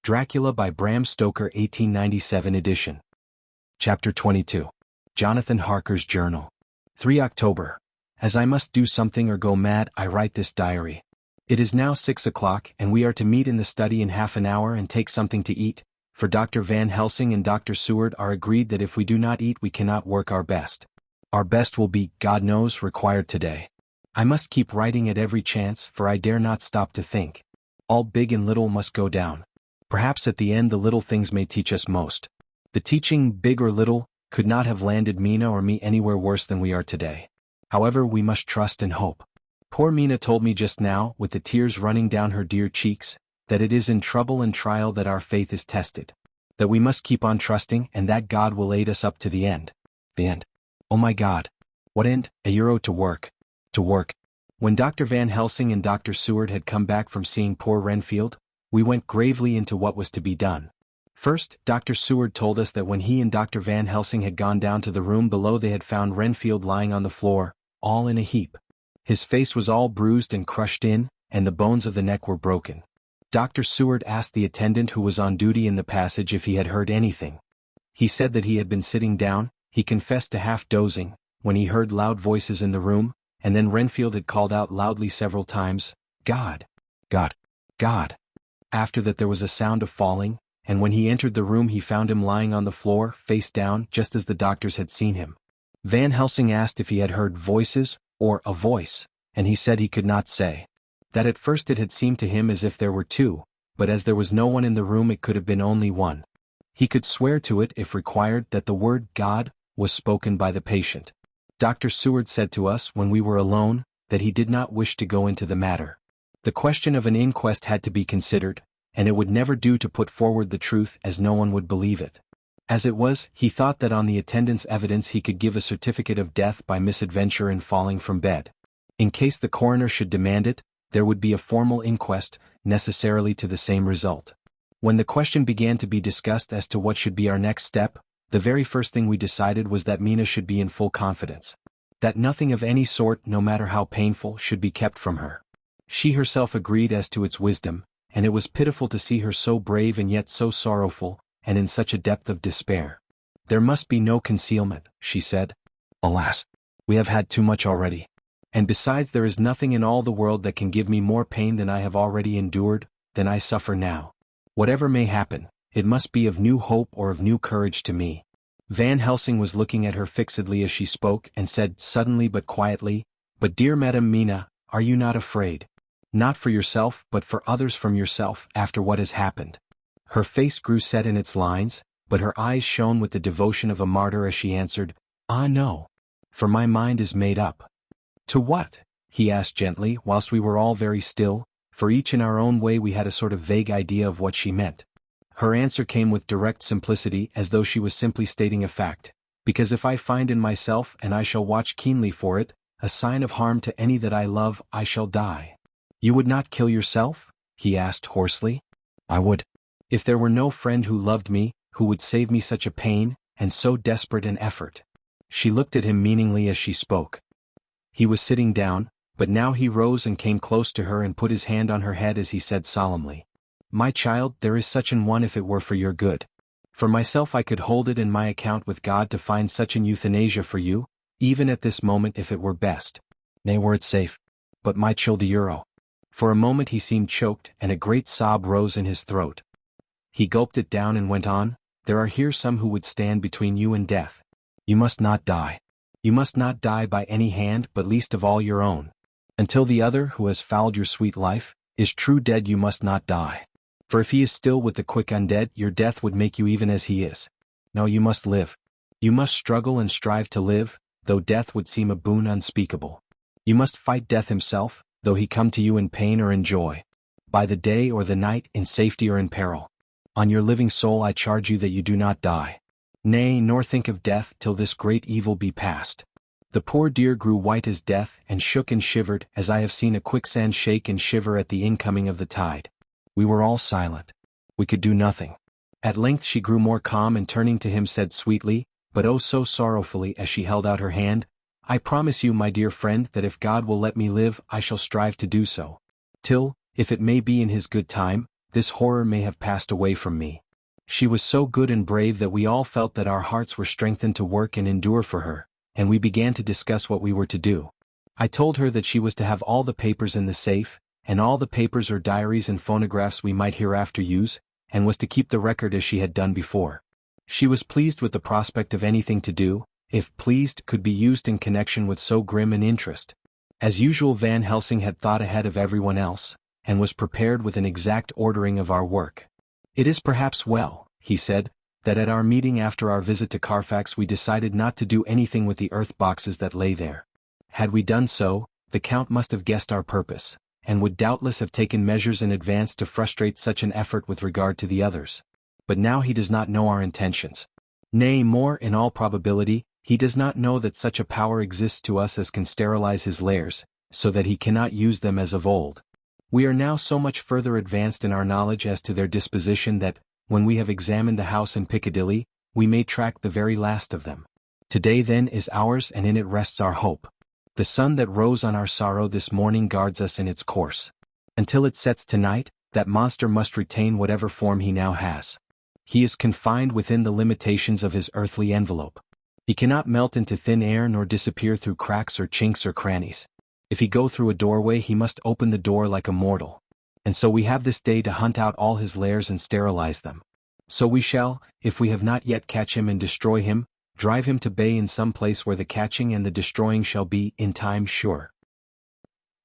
Dracula by Bram Stoker 1897 edition. Chapter 22. Jonathan Harker's Journal. 3 October. As I must do something or go mad, I write this diary. It is now 6 o'clock and we are to meet in the study in half an hour and take something to eat, for Dr. Van Helsing and Dr. Seward are agreed that if we do not eat we cannot work our best. Our best will be, God knows, required today. I must keep writing at every chance, for I dare not stop to think. All big and little must go down. Perhaps at the end the little things may teach us most. The teaching, big or little, could not have landed Mina or me anywhere worse than we are today. However, we must trust and hope. Poor Mina told me just now, with the tears running down her dear cheeks, that it is in trouble and trial that our faith is tested. That we must keep on trusting and that God will aid us up to the end. The end. Oh my God. What end? €1 to work. To work. When Dr. Van Helsing and Dr. Seward had come back from seeing poor Renfield, we went gravely into what was to be done. First, Dr. Seward told us that when he and Dr. Van Helsing had gone down to the room below they had found Renfield lying on the floor, all in a heap. His face was all bruised and crushed in, and the bones of the neck were broken. Dr. Seward asked the attendant who was on duty in the passage if he had heard anything. He said that he had been sitting down, he confessed to half dozing, when he heard loud voices in the room, and then Renfield had called out loudly several times, "God! God! God!" After that there was a sound of falling, and when he entered the room he found him lying on the floor, face down, just as the doctors had seen him. Van Helsing asked if he had heard voices, or a voice, and he said he could not say. That at first it had seemed to him as if there were two, but as there was no one in the room it could have been only one. He could swear to it, if required, that the word God was spoken by the patient. Dr. Seward said to us, when we were alone, that he did not wish to go into the matter. The question of an inquest had to be considered, and it would never do to put forward the truth as no one would believe it. As it was, he thought that on the attendant's evidence he could give a certificate of death by misadventure in falling from bed. In case the coroner should demand it, there would be a formal inquest, necessarily to the same result. When the question began to be discussed as to what should be our next step, the very first thing we decided was that Mina should be in full confidence. That nothing of any sort, no matter how painful, should be kept from her. She herself agreed as to its wisdom, and it was pitiful to see her so brave and yet so sorrowful, and in such a depth of despair. There must be no concealment, she said. Alas, we have had too much already. And besides, there is nothing in all the world that can give me more pain than I have already endured, than I suffer now. Whatever may happen, it must be of new hope or of new courage to me. Van Helsing was looking at her fixedly as she spoke and said suddenly but quietly, "But dear Madam Mina, are you not afraid? Not for yourself but for others, from yourself, after what has happened?" Her face grew set in its lines, but her eyes shone with the devotion of a martyr as she answered, "Ah no. For my mind is made up." "To what?" he asked gently, whilst we were all very still, for each in our own way we had a sort of vague idea of what she meant. Her answer came with direct simplicity, as though she was simply stating a fact. "Because if I find in myself, and I shall watch keenly for it, a sign of harm to any that I love, I shall die." "You would not kill yourself?" he asked hoarsely. "I would. If there were no friend who loved me, who would save me such a pain, and so desperate an effort." She looked at him meaningly as she spoke. He was sitting down, but now he rose and came close to her and put his hand on her head as he said solemnly, "My child, there is such an one if it were for your good. For myself I could hold it in my account with God to find such an euthanasia for you, even at this moment if it were best. Nay, were it safe. But my child €1. For a moment he seemed choked, and a great sob rose in his throat. He gulped it down and went on, "There are here some who would stand between you and death. You must not die. You must not die by any hand, but least of all your own. Until the other, who has fouled your sweet life, is true dead, you must not die. For if he is still with the quick undead, your death would make you even as he is. No, you must live. You must struggle and strive to live, though death would seem a boon unspeakable. You must fight death himself, though he come to you in pain or in joy. By the day or the night, in safety or in peril. On your living soul I charge you that you do not die. Nay, nor think of death till this great evil be past." The poor dear grew white as death and shook and shivered, as I have seen a quicksand shake and shiver at the incoming of the tide. We were all silent. We could do nothing. At length she grew more calm and turning to him said sweetly, but oh so sorrowfully as she held out her hand, "I promise you, my dear friend, that if God will let me live I shall strive to do so. Till, if it may be in his good time, this horror may have passed away from me. She was so good and brave that we all felt that our hearts were strengthened to work and endure for her, and we began to discuss what we were to do. I told her that she was to have all the papers in the safe, and all the papers or diaries and phonographs we might hereafter use, and was to keep the record as she had done before. She was pleased with the prospect of anything to do, if pleased, could be used in connection with so grim an interest. As usual, Van Helsing had thought ahead of everyone else, and was prepared with an exact ordering of our work. It is perhaps well, he said, that at our meeting after our visit to Carfax we decided not to do anything with the earth boxes that lay there. Had we done so, the Count must have guessed our purpose, and would doubtless have taken measures in advance to frustrate such an effort with regard to the others. But now he does not know our intentions. Nay, more, in all probability, he does not know that such a power exists to us as can sterilize his lairs, so that he cannot use them as of old. We are now so much further advanced in our knowledge as to their disposition that, when we have examined the house in Piccadilly, we may track the very last of them. Today then is ours, and in it rests our hope. The sun that rose on our sorrow this morning guards us in its course. Until it sets tonight, that monster must retain whatever form he now has. He is confined within the limitations of his earthly envelope. He cannot melt into thin air nor disappear through cracks or chinks or crannies. If he go through a doorway, he must open the door like a mortal. And so we have this day to hunt out all his lairs and sterilize them. So we shall, if we have not yet catch him and destroy him, drive him to bay in some place where the catching and the destroying shall be, in time, sure.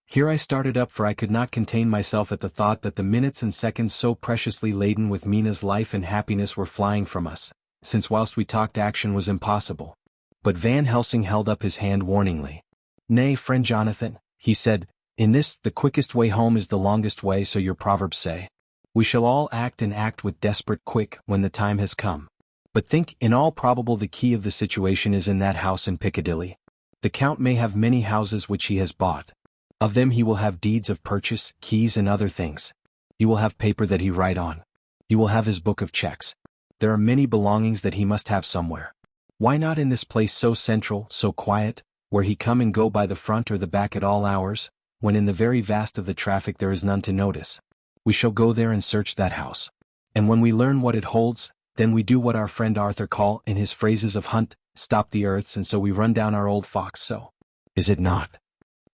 Here I started up, for I could not contain myself at the thought that the minutes and seconds so preciously laden with Mina's life and happiness were flying from us, since whilst we talked action was impossible. But Van Helsing held up his hand warningly. "Nay, friend Jonathan," he said, "in this, the quickest way home is the longest way, so your proverbs say. We shall all act and act with desperate quick when the time has come. But think, in all probable the key of the situation is in that house in Piccadilly. The Count may have many houses which he has bought. Of them he will have deeds of purchase, keys and other things. He will have paper that he write on. He will have his book of checks. There are many belongings that he must have somewhere. Why not in this place so central, so quiet, where he come and go by the front or the back at all hours, when in the very vast of the traffic there is none to notice? We shall go there and search that house. And when we learn what it holds, then we do what our friend Arthur call, in his phrases of hunt, stop the earths, and so we run down our old fox. So, is it not?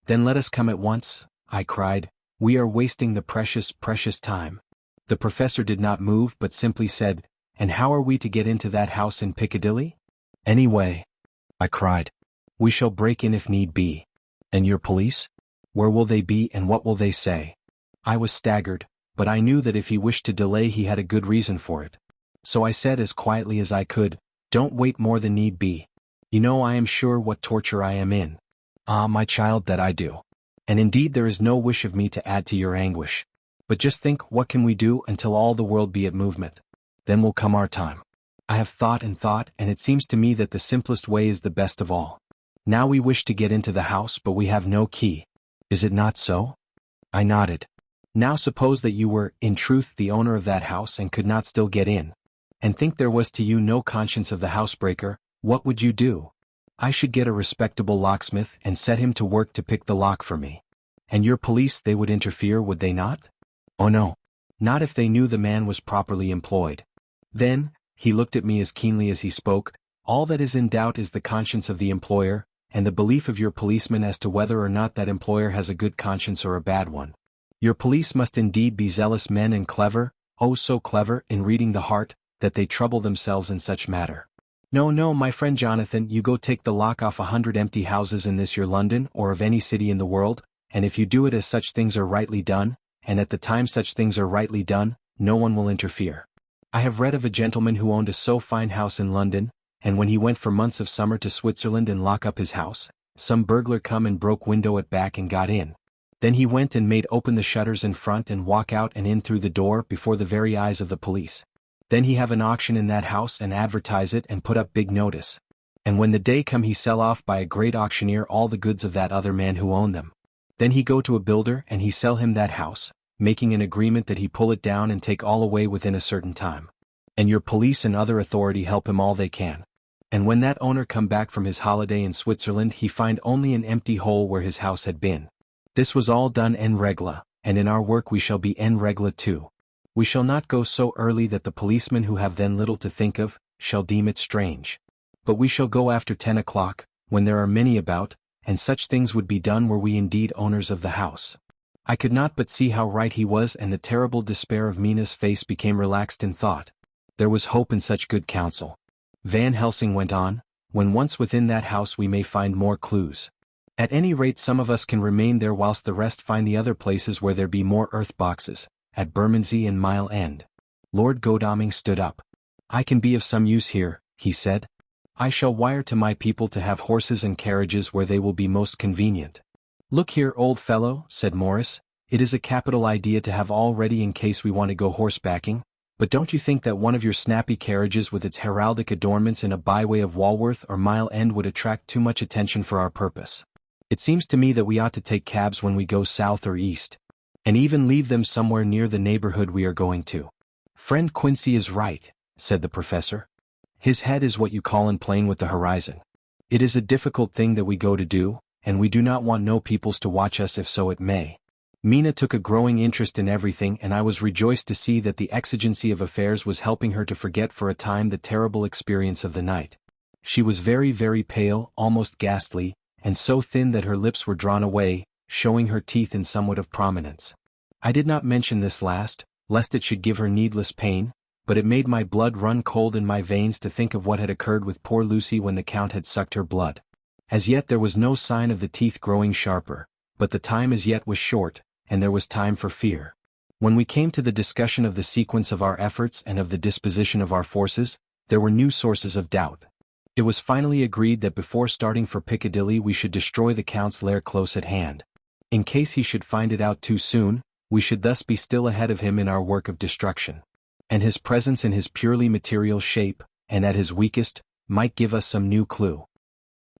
Then let us come at once," I cried. "We are wasting the precious, precious time." The professor did not move but simply said, "And how are we to get into that house in Piccadilly?" "Anyway," I cried. "We shall break in if need be." "And your police? Where will they be and what will they say?" I was staggered, but I knew that if he wished to delay he had a good reason for it. So I said as quietly as I could, "Don't wait more than need be. You know I am sure what torture I am in." "Ah, my child, that I do. And indeed there is no wish of me to add to your anguish. But just think, what can we do until all the world be at movement? Then will come our time. I have thought, and it seems to me that the simplest way is the best of all. Now we wish to get into the house, but we have no key. Is it not so?" I nodded. "Now suppose that you were, in truth, the owner of that house and could not still get in, and think there was to you no conscience of the housebreaker, what would you do?" "I should get a respectable locksmith and set him to work to pick the lock for me." "And your police, they would interfere, would they not?" "Oh no. Not if they knew the man was properly employed." "Then," he looked at me as keenly as he spoke, "all that is in doubt is the conscience of the employer, and the belief of your policeman as to whether or not that employer has a good conscience or a bad one. Your police must indeed be zealous men and clever, oh so clever, in reading the heart, that they trouble themselves in such matter. No, no, my friend Jonathan, you go take the lock off 100 empty houses in this your London or of any city in the world, and if you do it as such things are rightly done, and at the time such things are rightly done, no one will interfere. I have read of a gentleman who owned a so fine house in London, and when he went for months of summer to Switzerland and lock up his house, some burglar come and broke window at back and got in. Then he went and made open the shutters in front and walk out and in through the door before the very eyes of the police. Then he have an auction in that house and advertise it and put up big notice. And when the day come he sell off by a great auctioneer all the goods of that other man who owned them. Then he go to a builder and he sell him that house, making an agreement that he pull it down and take all away within a certain time. And your police and other authority help him all they can. And when that owner come back from his holiday in Switzerland he find only an empty hole where his house had been. This was all done en règle, and in our work we shall be en règle too. We shall not go so early that the policemen who have then little to think of, shall deem it strange. But we shall go after 10 o'clock, when there are many about, and such things would be done were we indeed owners of the house. I could not but see how right he was, and the terrible despair of Mina's face became relaxed in thought. There was hope in such good counsel. Van Helsing went on, when once within that house we may find more clues. At any rate some of us can remain there whilst the rest find the other places where there be more earth boxes, at Bermondsey and Mile End. Lord Godalming stood up. I can be of some use here, he said. I shall wire to my people to have horses and carriages where they will be most convenient. Look here, old fellow, said Morris, it is a capital idea to have all ready in case we want to go horsebacking, but don't you think that one of your snappy carriages with its heraldic adornments in a byway of Walworth or Mile End would attract too much attention for our purpose? It seems to me that we ought to take cabs when we go south or east, and even leave them somewhere near the neighborhood we are going to. Friend Quincy is right, said the professor. His head is what you call in plane with the horizon. It is a difficult thing that we go to do, and we do not want no peoples to watch us if so it may. Mina took a growing interest in everything, and I was rejoiced to see that the exigency of affairs was helping her to forget for a time the terrible experience of the night. She was very, very pale, almost ghastly, and so thin that her lips were drawn away, showing her teeth in somewhat of prominence. I did not mention this last, lest it should give her needless pain, but it made my blood run cold in my veins to think of what had occurred with poor Lucy when the Count had sucked her blood. As yet there was no sign of the teeth growing sharper, but the time as yet was short, and there was time for fear. When we came to the discussion of the sequence of our efforts and of the disposition of our forces, there were new sources of doubt. It was finally agreed that before starting for Piccadilly we should destroy the Count's lair close at hand. In case he should find it out too soon, we should thus be still ahead of him in our work of destruction. And his presence in his purely material shape, and at his weakest, might give us some new clue.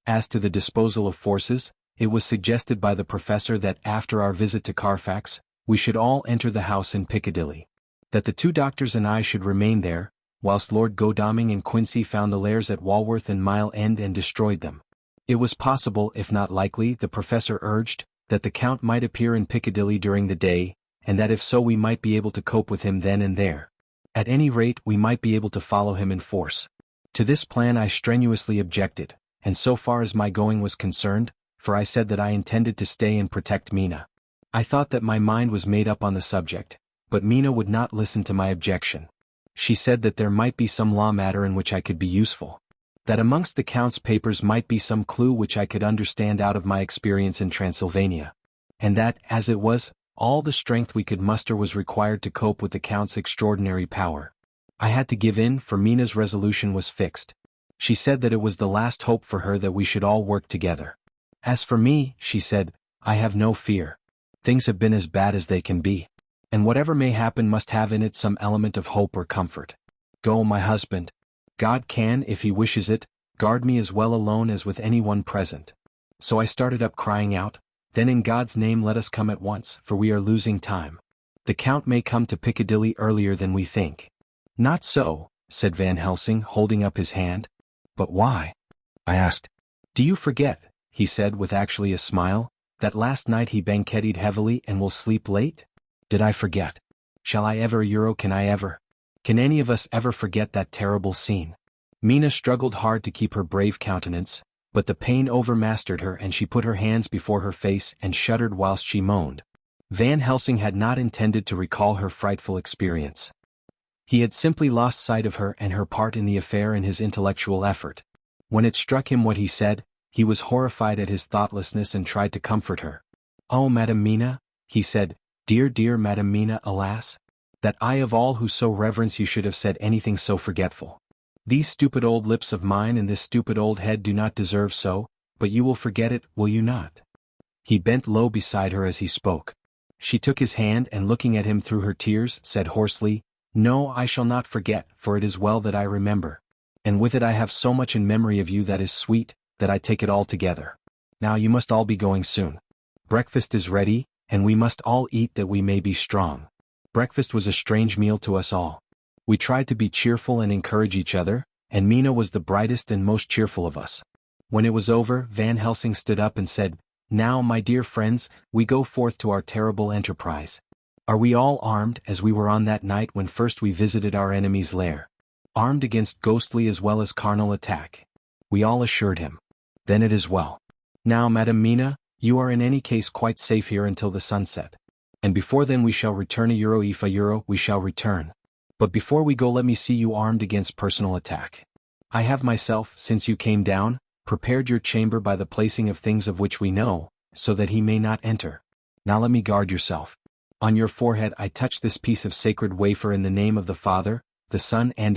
As to the disposal of forces, it was suggested by the professor that after our visit to Carfax, we should all enter the house in Piccadilly. That the two doctors and I should remain there, whilst Lord Godalming and Quincy found the lairs at Walworth and Mile End and destroyed them. It was possible, if not likely, the professor urged, that the Count might appear in Piccadilly during the day, and that if so we might be able to cope with him then and there. At any rate we might be able to follow him in force. To this plan I strenuously objected, and so far as my going was concerned, for I said that I intended to stay and protect Mina. I thought that my mind was made up on the subject, but Mina would not listen to my objection. She said that there might be some law matter in which I could be useful. That amongst the Count's papers might be some clue which I could understand out of my experience in Transylvania. And that, as it was, all the strength we could muster was required to cope with the Count's extraordinary power. I had to give in, for Mina's resolution was fixed. She said that it was the last hope for her that we should all work together. As for me, she said, I have no fear. Things have been as bad as they can be. And whatever may happen must have in it some element of hope or comfort. Go, my husband. God can, if he wishes it, guard me as well alone as with anyone present. So I started up crying out, then in God's name let us come at once, for we are losing time. The Count may come to Piccadilly earlier than we think. Not so, said Van Helsing, holding up his hand. But why? I asked. Do you forget, he said with actually a smile, that last night he banketted heavily and will sleep late? Did I forget? Shall I ever, can I ever? Can any of us ever forget that terrible scene? Mina struggled hard to keep her brave countenance, but the pain overmastered her and she put her hands before her face and shuddered whilst she moaned. Van Helsing had not intended to recall her frightful experience. He had simply lost sight of her and her part in the affair in his intellectual effort. When it struck him what he said, he was horrified at his thoughtlessness and tried to comfort her. Oh, Madam Mina, he said, dear, dear Madam Mina, alas! That I of all who so reverence you should have said anything so forgetful. These stupid old lips of mine and this stupid old head do not deserve so, but you will forget it, will you not? He bent low beside her as he spoke. She took his hand and looking at him through her tears, said hoarsely, No, I shall not forget, for it is well that I remember. And with it I have so much in memory of you that is sweet, that I take it all together. Now you must all be going soon. Breakfast is ready, and we must all eat that we may be strong. Breakfast was a strange meal to us all. We tried to be cheerful and encourage each other, and Mina was the brightest and most cheerful of us. When it was over, Van Helsing stood up and said, Now, my dear friends, we go forth to our terrible enterprise. Are we all armed as we were on that night when first we visited our enemy's lair? Armed against ghostly as well as carnal attack? We all assured him. Then it is well. Now, Madam Mina, you are in any case quite safe here until the sunset. And before then we shall return if we shall return. But before we go let me see you armed against personal attack. I have myself, since you came down, prepared your chamber by the placing of things of which we know, so that he may not enter. Now let me guard yourself. On your forehead I touch this piece of sacred wafer in the name of the Father, the Son and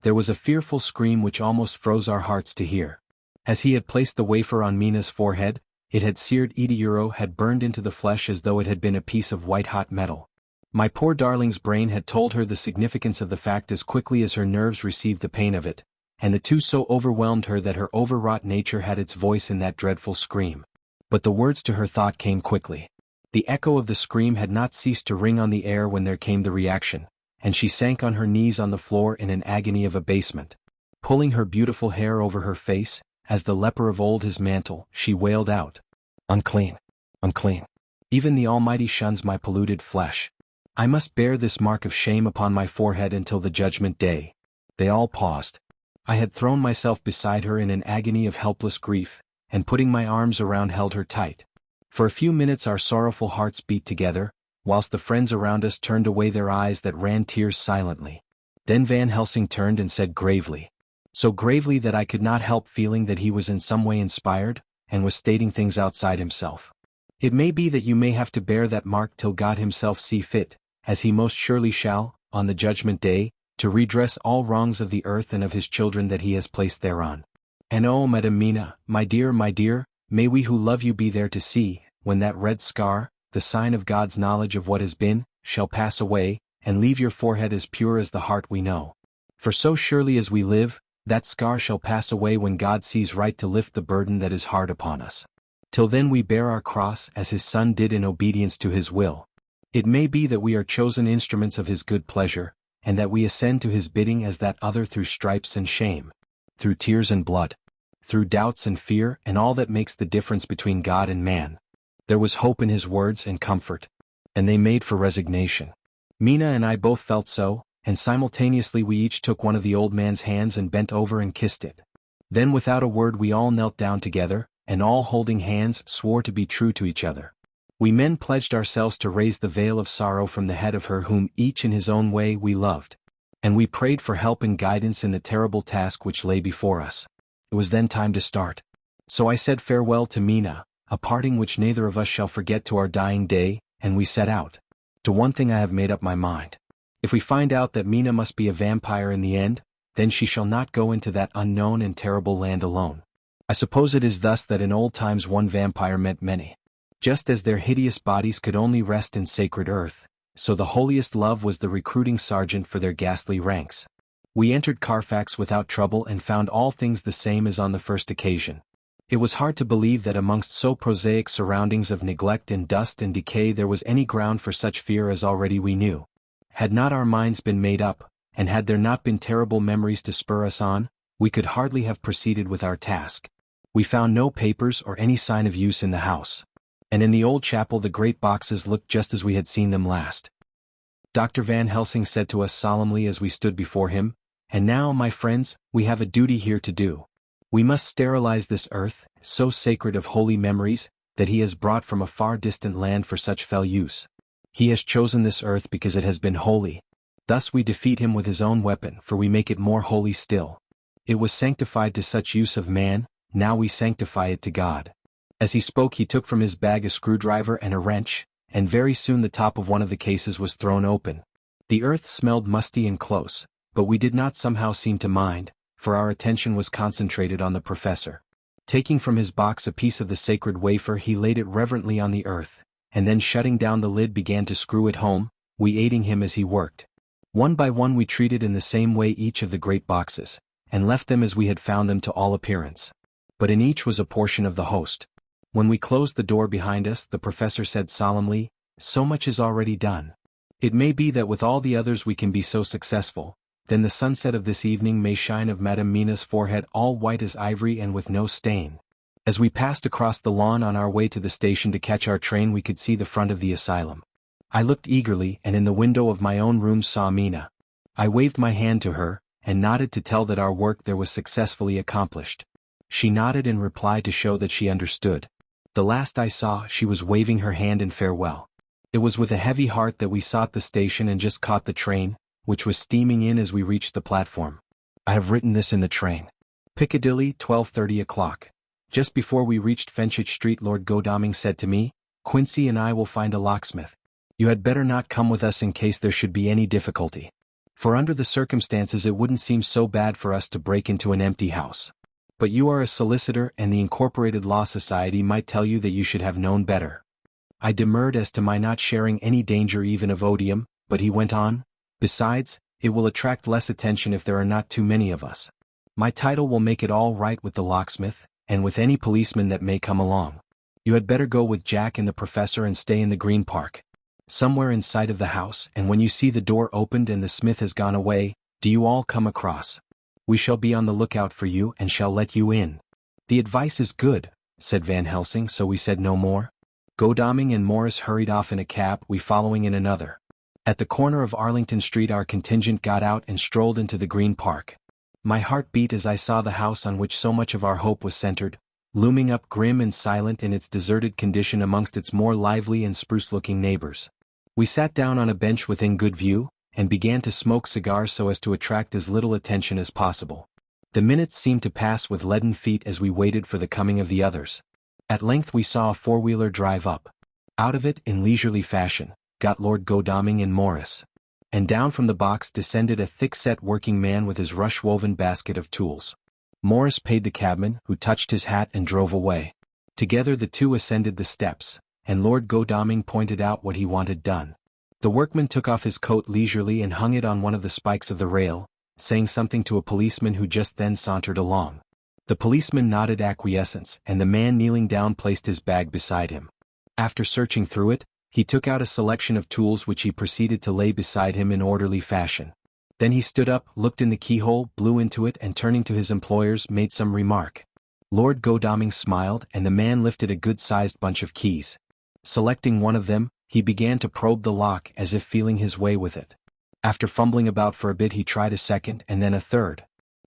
there was a fearful scream which almost froze our hearts to hear. As he had placed the wafer on Mina's forehead, it had seared had burned into the flesh as though it had been a piece of white-hot metal. My poor darling's brain had told her the significance of the fact as quickly as her nerves received the pain of it, and the two so overwhelmed her that her overwrought nature had its voice in that dreadful scream. But the words to her thought came quickly. The echo of the scream had not ceased to ring on the air when there came the reaction, and she sank on her knees on the floor in an agony of abasement. Pulling her beautiful hair over her face, as the leper of old his mantle, she wailed out, "Unclean! Unclean! Even the Almighty shuns my polluted flesh. I must bear this mark of shame upon my forehead until the judgment day." They all paused. I had thrown myself beside her in an agony of helpless grief, and putting my arms around held her tight. For a few minutes our sorrowful hearts beat together, whilst the friends around us turned away their eyes that ran tears silently. Then Van Helsing turned and said gravely, so gravely that I could not help feeling that he was in some way inspired, and was stating things outside himself. "It may be that you may have to bear that mark till God himself see fit, as he most surely shall, on the judgment day, to redress all wrongs of the earth and of his children that he has placed thereon. And oh, Madam Mina, my dear, may we who love you be there to see, when that red scar, the sign of God's knowledge of what has been, shall pass away, and leave your forehead as pure as the heart we know. For so surely as we live, that scar shall pass away when God sees right to lift the burden that is hard upon us. Till then we bear our cross as his Son did in obedience to his will. It may be that we are chosen instruments of his good pleasure, and that we ascend to his bidding as that other through stripes and shame, through tears and blood, through doubts and fear and all that makes the difference between God and man. There was hope in his words and comfort, and they made for resignation. Mina and I both felt so, and simultaneously we each took one of the old man's hands and bent over and kissed it. Then without a word we all knelt down together, and all holding hands swore to be true to each other. We men pledged ourselves to raise the veil of sorrow from the head of her whom each in his own way we loved. And we prayed for help and guidance in the terrible task which lay before us. It was then time to start. So I said farewell to Mina, a parting which neither of us shall forget to our dying day, and we set out. To one thing I have made up my mind. If we find out that Mina must be a vampire in the end, then she shall not go into that unknown and terrible land alone. I suppose it is thus that in old times one vampire meant many. Just as their hideous bodies could only rest in sacred earth, so the holiest love was the recruiting sergeant for their ghastly ranks. We entered Carfax without trouble and found all things the same as on the first occasion. It was hard to believe that amongst so prosaic surroundings of neglect and dust and decay there was any ground for such fear as already we knew. Had not our minds been made up, and had there not been terrible memories to spur us on, we could hardly have proceeded with our task. We found no papers or any sign of use in the house. And in the old chapel the great boxes looked just as we had seen them last. Dr. Van Helsing said to us solemnly as we stood before him, "And now, my friends, we have a duty here to do. We must sterilize this earth, so sacred of holy memories, that he has brought from a far distant land for such fell use. He has chosen this earth because it has been holy. Thus we defeat him with his own weapon, for we make it more holy still. It was sanctified to such use of man, now we sanctify it to God." As he spoke he took from his bag a screwdriver and a wrench, and very soon the top of one of the cases was thrown open. The earth smelled musty and close, but we did not somehow seem to mind, for our attention was concentrated on the professor. Taking from his box a piece of the sacred wafer he laid it reverently on the earth, and then shutting down the lid began to screw it home, we aiding him as he worked. One by one we treated in the same way each of the great boxes, and left them as we had found them to all appearance. But in each was a portion of the host. When we closed the door behind us the professor said solemnly, "So much is already done. It may be that with all the others we can be so successful, then the sunset of this evening may shine of Madame Mina's forehead all white as ivory and with no stain." As we passed across the lawn on our way to the station to catch our train we could see the front of the asylum. I looked eagerly and in the window of my own room saw Mina. I waved my hand to her, and nodded to tell that our work there was successfully accomplished. She nodded in reply to show that she understood. The last I saw, she was waving her hand in farewell. It was with a heavy heart that we sought the station and just caught the train, which was steaming in as we reached the platform. I have written this in the train. Piccadilly, 12:30 o'clock. Just before we reached Fenchurch Street, Lord Godalming said to me, "Quincy and I will find a locksmith. You had better not come with us in case there should be any difficulty. For under the circumstances it wouldn't seem so bad for us to break into an empty house. But you are a solicitor and the Incorporated Law Society might tell you that you should have known better." I demurred as to my not sharing any danger even of odium, but he went on, "Besides, it will attract less attention if there are not too many of us. My title will make it all right with the locksmith, and with any policeman that may come along. You had better go with Jack and the professor and stay in the Green Park. Somewhere in sight of the house, and when you see the door opened and the smith has gone away, do you all come across. We shall be on the lookout for you and shall let you in." "The advice is good," said Van Helsing, so we said no more. Godalming and Morris hurried off in a cab, we following in another. At the corner of Arlington Street our contingent got out and strolled into the Green Park. My heart beat as I saw the house on which so much of our hope was centered, looming up grim and silent in its deserted condition amongst its more lively and spruce-looking neighbors. We sat down on a bench within good view, and began to smoke cigars so as to attract as little attention as possible. The minutes seemed to pass with leaden feet as we waited for the coming of the others. At length we saw a four-wheeler drive up. Out of it, in leisurely fashion, got Lord Godalming and Morris. And down from the box descended a thick-set working man with his rush-woven basket of tools. Morris paid the cabman, who touched his hat and drove away. Together the two ascended the steps, and Lord Godalming pointed out what he wanted done. The workman took off his coat leisurely and hung it on one of the spikes of the rail, saying something to a policeman who just then sauntered along. The policeman nodded acquiescence, and the man kneeling down placed his bag beside him. After searching through it, he took out a selection of tools which he proceeded to lay beside him in orderly fashion. Then he stood up, looked in the keyhole, blew into it, and turning to his employers made some remark. Lord Godalming smiled, and the man lifted a good-sized bunch of keys. Selecting one of them, he began to probe the lock as if feeling his way with it. After fumbling about for a bit he tried a second and then a third.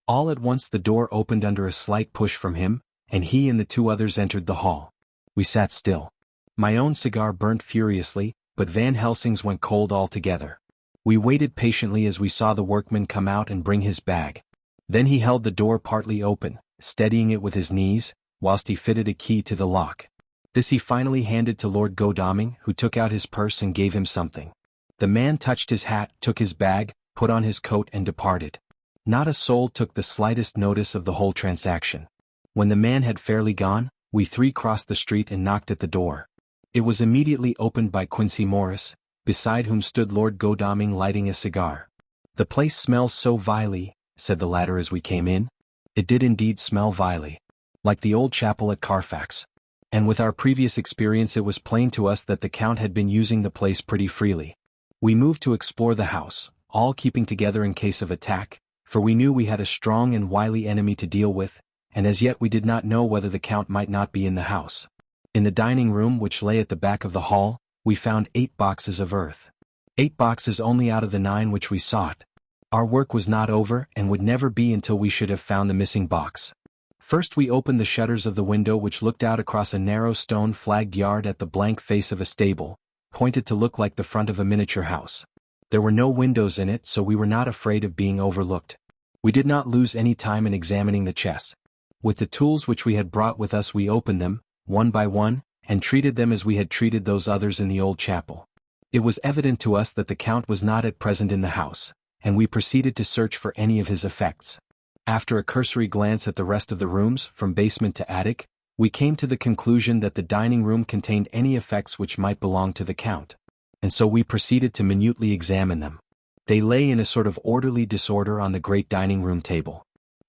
All at once the door opened under a slight push from him, and he and the two others entered the hall. We sat still. My own cigar burnt furiously, but Van Helsing's went cold altogether. We waited patiently as we saw the workman come out and bring his bag. Then he held the door partly open, steadying it with his knees, whilst he fitted a key to the lock. This he finally handed to Lord Godalming, who took out his purse and gave him something. The man touched his hat, took his bag, put on his coat and departed. Not a soul took the slightest notice of the whole transaction. When the man had fairly gone, we three crossed the street and knocked at the door. It was immediately opened by Quincy Morris, beside whom stood Lord Godalming lighting a cigar. "The place smells so vilely," said the latter as we came in. It did indeed smell vilely. Like the old chapel at Carfax. And with our previous experience it was plain to us that the Count had been using the place pretty freely. We moved to explore the house, all keeping together in case of attack, for we knew we had a strong and wily enemy to deal with, and as yet we did not know whether the Count might not be in the house. In the dining room, which lay at the back of the hall, we found 8 boxes of earth. 8 boxes only out of the 9 which we sought. Our work was not over and would never be until we should have found the missing box. First we opened the shutters of the window which looked out across a narrow stone-flagged yard at the blank face of a stable, pointed to look like the front of a miniature house. There were no windows in it, so we were not afraid of being overlooked. We did not lose any time in examining the chests. With the tools which we had brought with us we opened them, one by one, and treated them as we had treated those others in the old chapel. It was evident to us that the Count was not at present in the house, and we proceeded to search for any of his effects. After a cursory glance at the rest of the rooms, from basement to attic, we came to the conclusion that the dining room contained any effects which might belong to the Count, and so we proceeded to minutely examine them. They lay in a sort of orderly disorder on the great dining room table.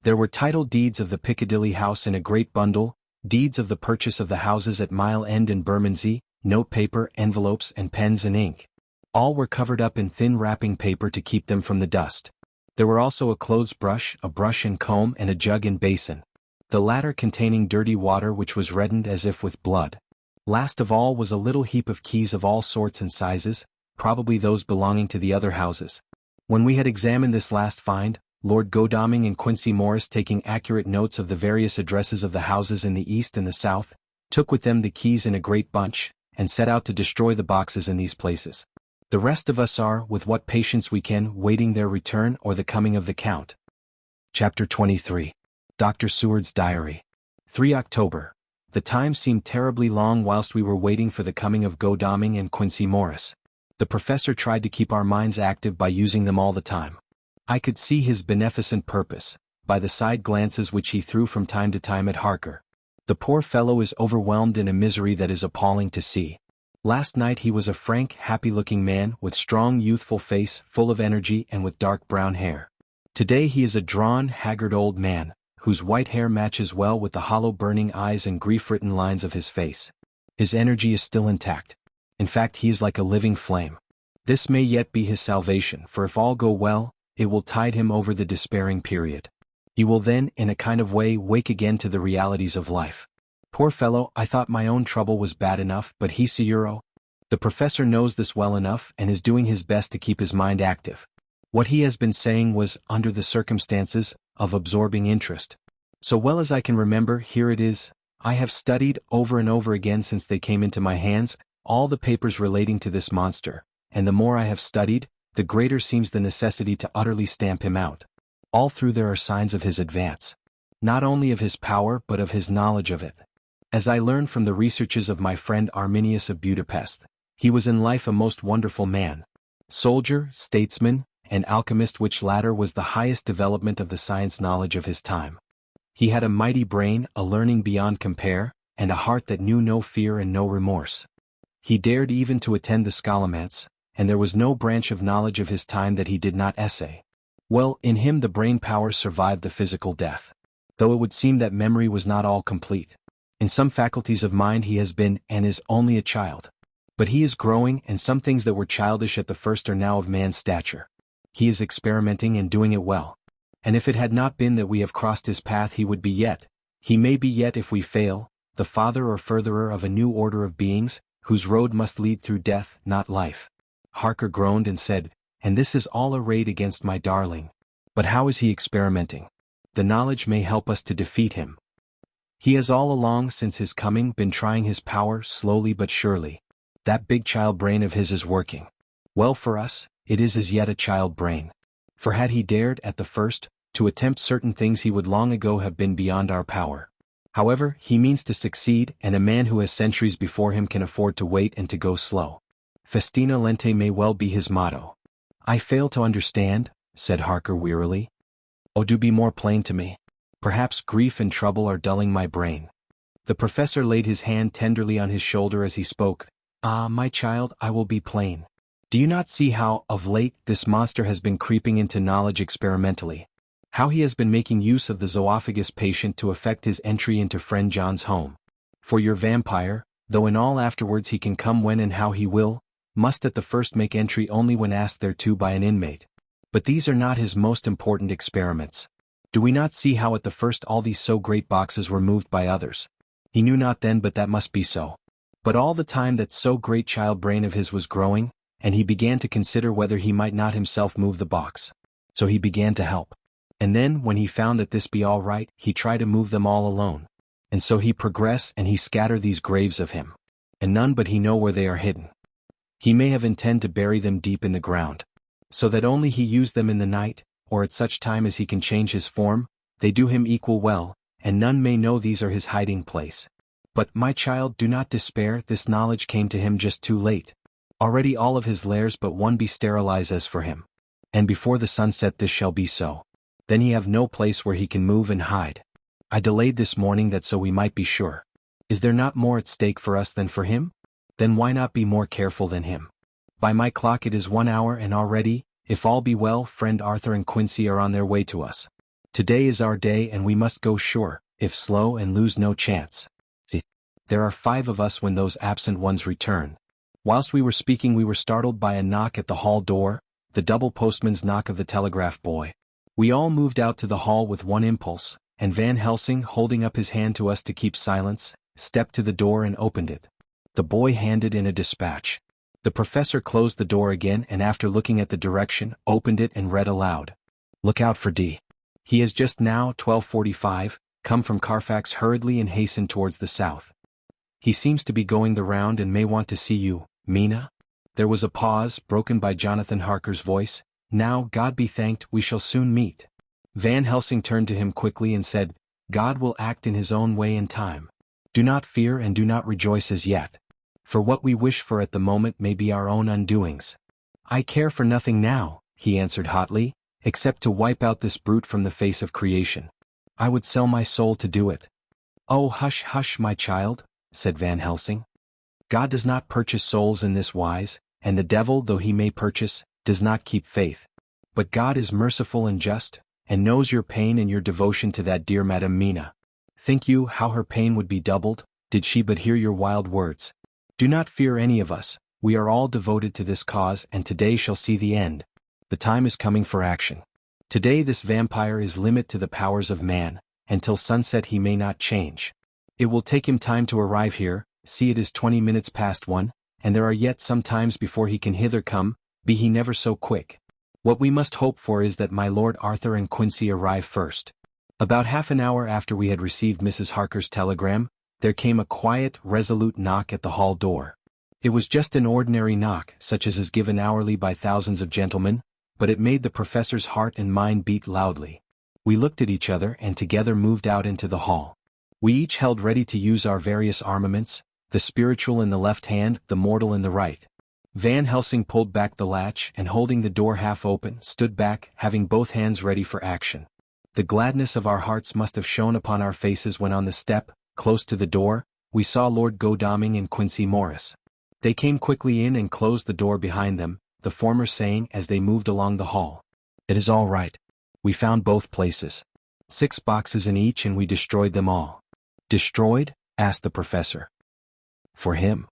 There were title deeds of the Piccadilly house in a great bundle, deeds of the purchase of the houses at Mile End and Bermondsey, note-paper, envelopes and pens and ink. All were covered up in thin wrapping paper to keep them from the dust. There were also a clothes brush, a brush and comb and a jug and basin, the latter containing dirty water which was reddened as if with blood. Last of all was a little heap of keys of all sorts and sizes, probably those belonging to the other houses. When we had examined this last find, Lord Godalming and Quincy Morris, taking accurate notes of the various addresses of the houses in the east and the south, took with them the keys in a great bunch, and set out to destroy the boxes in these places. The rest of us are, with what patience we can, waiting their return or the coming of the Count. Chapter 23. Dr. Seward's Diary. 3 October. The time seemed terribly long whilst we were waiting for the coming of Godalming and Quincy Morris. The professor tried to keep our minds active by using them all the time. I could see his beneficent purpose, by the side glances which he threw from time to time at Harker. The poor fellow is overwhelmed in a misery that is appalling to see. Last night he was a frank, happy-looking man, with strong youthful face, full of energy and with dark brown hair. Today he is a drawn, haggard old man, whose white hair matches well with the hollow burning eyes and grief-written lines of his face. His energy is still intact. In fact, he is like a living flame. This may yet be his salvation, for if all go well, it will tide him over the despairing period. He will then, in a kind of way, wake again to the realities of life. Poor fellow, I thought my own trouble was bad enough, but he Sciuro. The professor knows this well enough and is doing his best to keep his mind active. What he has been saying was, under the circumstances, of absorbing interest. So well as I can remember, here it is. I have studied, over and over again since they came into my hands, all the papers relating to this monster, and the more I have studied, the greater seems the necessity to utterly stamp him out. All through there are signs of his advance. Not only of his power but of his knowledge of it. As I learned from the researches of my friend Arminius of Budapest, he was in life a most wonderful man. Soldier, statesman, and alchemist, which latter was the highest development of the science knowledge of his time. He had a mighty brain, a learning beyond compare, and a heart that knew no fear and no remorse. He dared even to attend the scholomance, and there was no branch of knowledge of his time that he did not essay. Well, in him the brain power survived the physical death. Though it would seem that memory was not all complete. In some faculties of mind he has been, and is, only a child. But he is growing, and some things that were childish at the first are now of man's stature. He is experimenting and doing it well. And if it had not been that we have crossed his path, he would be yet, he may be yet if we fail, the father or furtherer of a new order of beings, whose road must lead through death, not life. Harker groaned and said, and this is all arrayed against my darling. But how is he experimenting? The knowledge may help us to defeat him. He has all along since his coming been trying his power, slowly but surely. That big child brain of his is working. Well, for us, it is as yet a child brain. For had he dared, at the first, to attempt certain things, he would long ago have been beyond our power. However, he means to succeed, and a man who has centuries before him can afford to wait and to go slow. Festina lente may well be his motto. I fail to understand, said Harker wearily. Oh, do be more plain to me. Perhaps grief and trouble are dulling my brain. The professor laid his hand tenderly on his shoulder as he spoke. Ah, my child, I will be plain. Do you not see how, of late, this monster has been creeping into knowledge experimentally? How he has been making use of the zoophagus patient to effect his entry into friend John's home. For your vampire, though in all afterwards he can come when and how he will, must at the first make entry only when asked thereto by an inmate. But these are not his most important experiments. Do we not see how at the first all these so great boxes were moved by others? He knew not then, but that must be so. But all the time that so great child brain of his was growing, and he began to consider whether he might not himself move the box. So he began to help. And then, when he found that this be all right, he try to move them all alone. And so he progress, and he scatter these graves of him. And none but he know where they are hidden. He may have intend to bury them deep in the ground. So that only he use them in the night, or at such time as he can change his form, they do him equal well, and none may know these are his hiding place. But, my child, do not despair, this knowledge came to him just too late. Already all of his lairs but one be sterilized as for him. And before the sunset this shall be so. Then he have no place where he can move and hide. I delayed this morning that so we might be sure. Is there not more at stake for us than for him? Then why not be more careful than him? By my clock it is 1 hour, and already, if all be well, friend Arthur and Quincy are on their way to us. Today is our day, and we must go sure, if slow, and lose no chance. There are 5 of us when those absent ones return. Whilst we were speaking we were startled by a knock at the hall door, the double postman's knock of the telegraph boy. We all moved out to the hall with one impulse, and Van Helsing, holding up his hand to us to keep silence, stepped to the door and opened it. The boy handed in a dispatch. The professor closed the door again and after looking at the direction, opened it and read aloud. Look out for D. He has just now, 12:45, come from Carfax hurriedly and hastened towards the south. He seems to be going the round and may want to see you, Mina. There was a pause, broken by Jonathan Harker's voice. Now, God be thanked, we shall soon meet. Van Helsing turned to him quickly and said, God will act in his own way and time. Do not fear and do not rejoice as yet. For what we wish for at the moment may be our own undoings. I care for nothing now, he answered hotly, except to wipe out this brute from the face of creation. I would sell my soul to do it. Oh, hush, hush, my child, said Van Helsing. God does not purchase souls in this wise, and the devil, though he may purchase, does not keep faith. But God is merciful and just, and knows your pain and your devotion to that dear Madam Mina. Think you how her pain would be doubled, did she but hear your wild words? Do not fear any of us, we are all devoted to this cause and today shall see the end. The time is coming for action. Today this vampire is limit to the powers of man, and till sunset he may not change. It will take him time to arrive here, see it is 20 minutes past 1, and there are yet some times before he can hither come, be he never so quick. What we must hope for is that my Lord Arthur and Quincy arrive first. About half an hour after we had received Mrs. Harker's telegram, there came a quiet, resolute knock at the hall door. It was just an ordinary knock, such as is given hourly by thousands of gentlemen, but it made the professor's heart and mind beat loudly. We looked at each other and together moved out into the hall. We each held ready to use our various armaments, the spiritual in the left hand, the mortal in the right. Van Helsing pulled back the latch and holding the door half open, stood back, having both hands ready for action. The gladness of our hearts must have shone upon our faces when on the step, close to the door, we saw Lord Godalming and Quincy Morris. They came quickly in and closed the door behind them, the former saying as they moved along the hall. It is all right. We found both places. 6 boxes in each and we destroyed them all. Destroyed? Asked the professor. For him.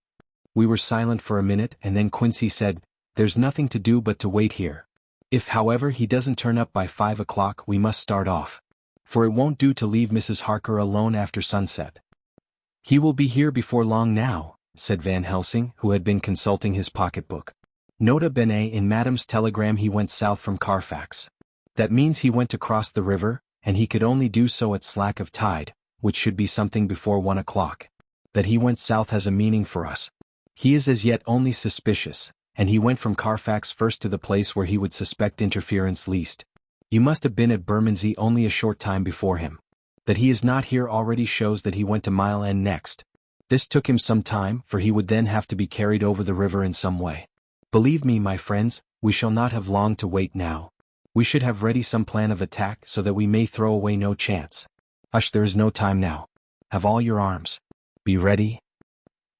We were silent for a minute and then Quincy said, There's nothing to do but to wait here. If however he doesn't turn up by 5 o'clock we must start off. For it won't do to leave Mrs. Harker alone after sunset. He will be here before long now, said Van Helsing, who had been consulting his pocketbook. Nota bene, in Madam's telegram he went south from Carfax. That means he went to cross the river, and he could only do so at slack of tide, which should be something before 1 o'clock. That he went south has a meaning for us. He is as yet only suspicious, and he went from Carfax first to the place where he would suspect interference least. You must have been at Bermondsey only a short time before him. That he is not here already shows that he went to Mile End next. This took him some time, for he would then have to be carried over the river in some way. Believe me, my friends, we shall not have long to wait now. We should have ready some plan of attack so that we may throw away no chance. Hush, there is no time now. Have all your arms. Be ready.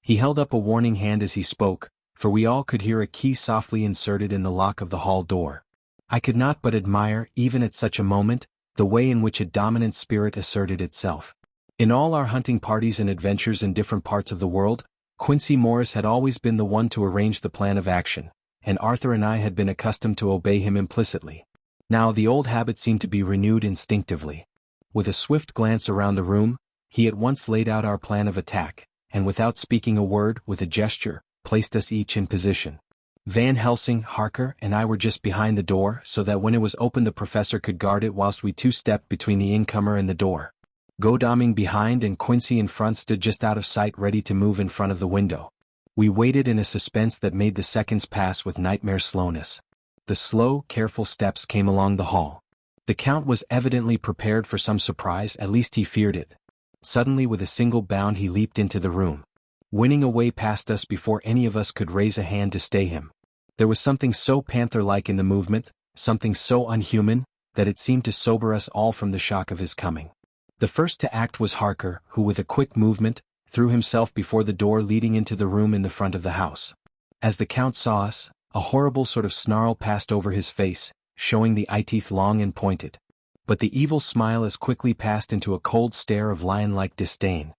He held up a warning hand as he spoke, for we all could hear a key softly inserted in the lock of the hall door. I could not but admire, even at such a moment, the way in which a dominant spirit asserted itself. In all our hunting parties and adventures in different parts of the world, Quincy Morris had always been the one to arrange the plan of action, and Arthur and I had been accustomed to obey him implicitly. Now the old habit seemed to be renewed instinctively. With a swift glance around the room, he at once laid out our plan of attack, and without speaking a word, with a gesture, placed us each in position. Van Helsing, Harker, and I were just behind the door so that when it was opened the professor could guard it whilst we two stepped between the incomer and the door. Godalming behind and Quincy in front stood just out of sight ready to move in front of the window. We waited in a suspense that made the seconds pass with nightmare slowness. The slow, careful steps came along the hall. The Count was evidently prepared for some surprise, at least he feared it. Suddenly with a single bound he leaped into the room, winning a way past us before any of us could raise a hand to stay him. There was something so panther-like in the movement, something so unhuman, that it seemed to sober us all from the shock of his coming. The first to act was Harker, who with a quick movement, threw himself before the door leading into the room in the front of the house. As the Count saw us, a horrible sort of snarl passed over his face, showing the eye-teeth long and pointed. But the evil smile as quickly passed into a cold stare of lion-like disdain.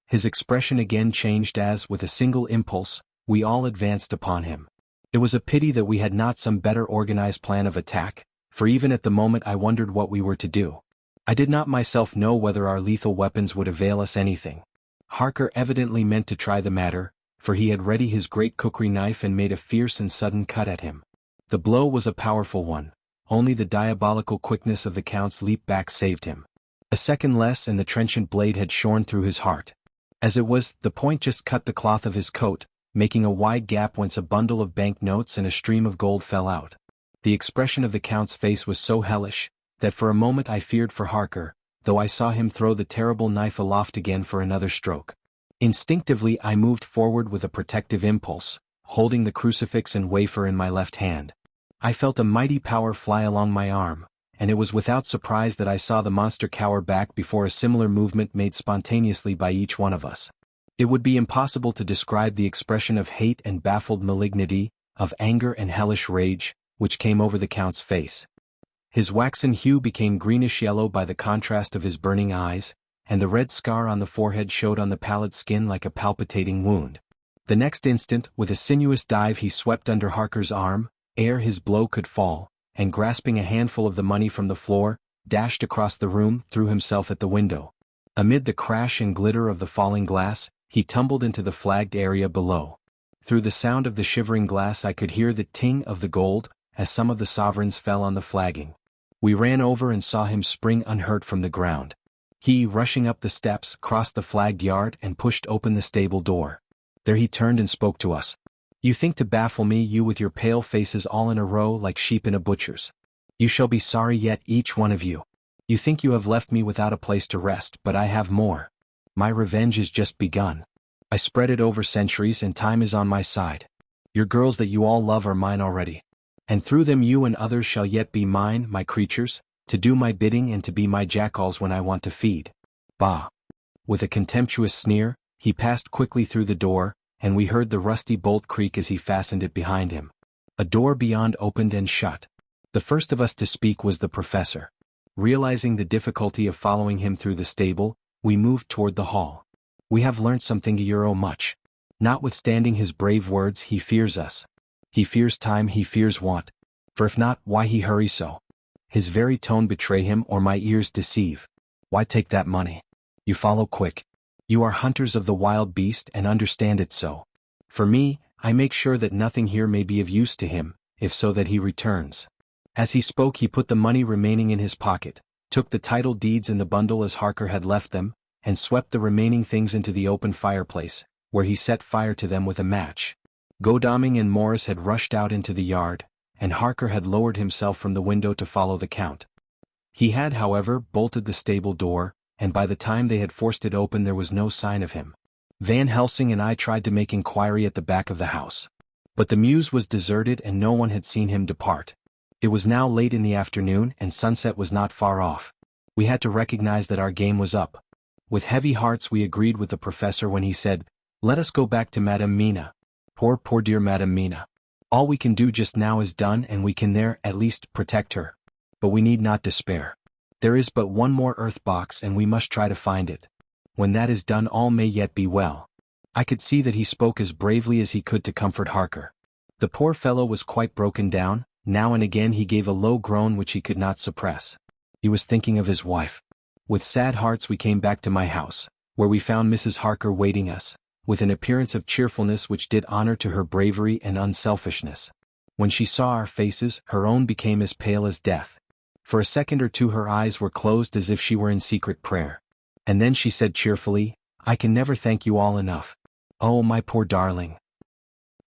His expression again changed as, with a single impulse, we all advanced upon him. It was a pity that we had not some better organized plan of attack, for even at the moment I wondered what we were to do. I did not myself know whether our lethal weapons would avail us anything. Harker evidently meant to try the matter, for he had ready his great cookery knife and made a fierce and sudden cut at him. The blow was a powerful one, only the diabolical quickness of the Count's leap back saved him. A second less and the trenchant blade had shorn through his heart. As it was, the point just cut the cloth of his coat, making a wide gap whence a bundle of bank notes and a stream of gold fell out. The expression of the Count's face was so hellish, that for a moment I feared for Harker, though I saw him throw the terrible knife aloft again for another stroke. Instinctively I moved forward with a protective impulse, holding the crucifix and wafer in my left hand. I felt a mighty power fly along my arm, and it was without surprise that I saw the monster cower back before a similar movement made spontaneously by each one of us. It would be impossible to describe the expression of hate and baffled malignity, of anger and hellish rage, which came over the Count's face. His waxen hue became greenish-yellow by the contrast of his burning eyes, and the red scar on the forehead showed on the pallid skin like a palpitating wound. The next instant, with a sinuous dive he swept under Harker's arm, ere his blow could fall, and grasping a handful of the money from the floor, dashed across the room, threw himself at the window. Amid the crash and glitter of the falling glass, he tumbled into the flagged area below. Through the sound of the shivering glass I could hear the ting of the gold, as some of the sovereigns fell on the flagging. We ran over and saw him spring unhurt from the ground. He, rushing up the steps, crossed the flagged yard and pushed open the stable door. There he turned and spoke to us. "You think to baffle me, you with your pale faces all in a row like sheep in a butcher's. You shall be sorry yet, each one of you. You think you have left me without a place to rest, but I have more. My revenge is just begun. I spread it over centuries and time is on my side. Your girls that you all love are mine already. And through them you and others shall yet be mine, my creatures, to do my bidding and to be my jackals when I want to feed." Bah! With a contemptuous sneer, he passed quickly through the door, and we heard the rusty bolt creak as he fastened it behind him. A door beyond opened and shut. The first of us to speak was the professor. Realizing the difficulty of following him through the stable, we moved toward the hall. "We have learnt something Euro much. Notwithstanding his brave words, he fears us. He fears time, he fears want. For if not, why he hurry so? His very tone betray him or my ears deceive. Why take that money? You follow quick. You are hunters of the wild beast and understand it so. For me, I make sure that nothing here may be of use to him, if so that he returns." As he spoke he put the money remaining in his pocket, took the title deeds in the bundle as Harker had left them, and swept the remaining things into the open fireplace, where he set fire to them with a match. Godalming and Morris had rushed out into the yard, and Harker had lowered himself from the window to follow the Count. He had, however, bolted the stable door, and by the time they had forced it open there was no sign of him. Van Helsing and I tried to make inquiry at the back of the house. But the mews was deserted and no one had seen him depart. It was now late in the afternoon and sunset was not far off. We had to recognize that our game was up. With heavy hearts we agreed with the professor when he said, "Let us go back to Madame Mina. Poor dear Madame Mina. All we can do just now is done and we can there, at least, protect her. But we need not despair. There is but one more earth box and we must try to find it. When that is done all may yet be well." I could see that he spoke as bravely as he could to comfort Harker. The poor fellow was quite broken down. Now and again he gave a low groan which he could not suppress. He was thinking of his wife. With sad hearts we came back to my house, where we found Mrs. Harker waiting us, with an appearance of cheerfulness which did honor to her bravery and unselfishness. When she saw our faces, her own became as pale as death. For a second or two her eyes were closed as if she were in secret prayer. And then she said cheerfully, "I can never thank you all enough. Oh, my poor darling."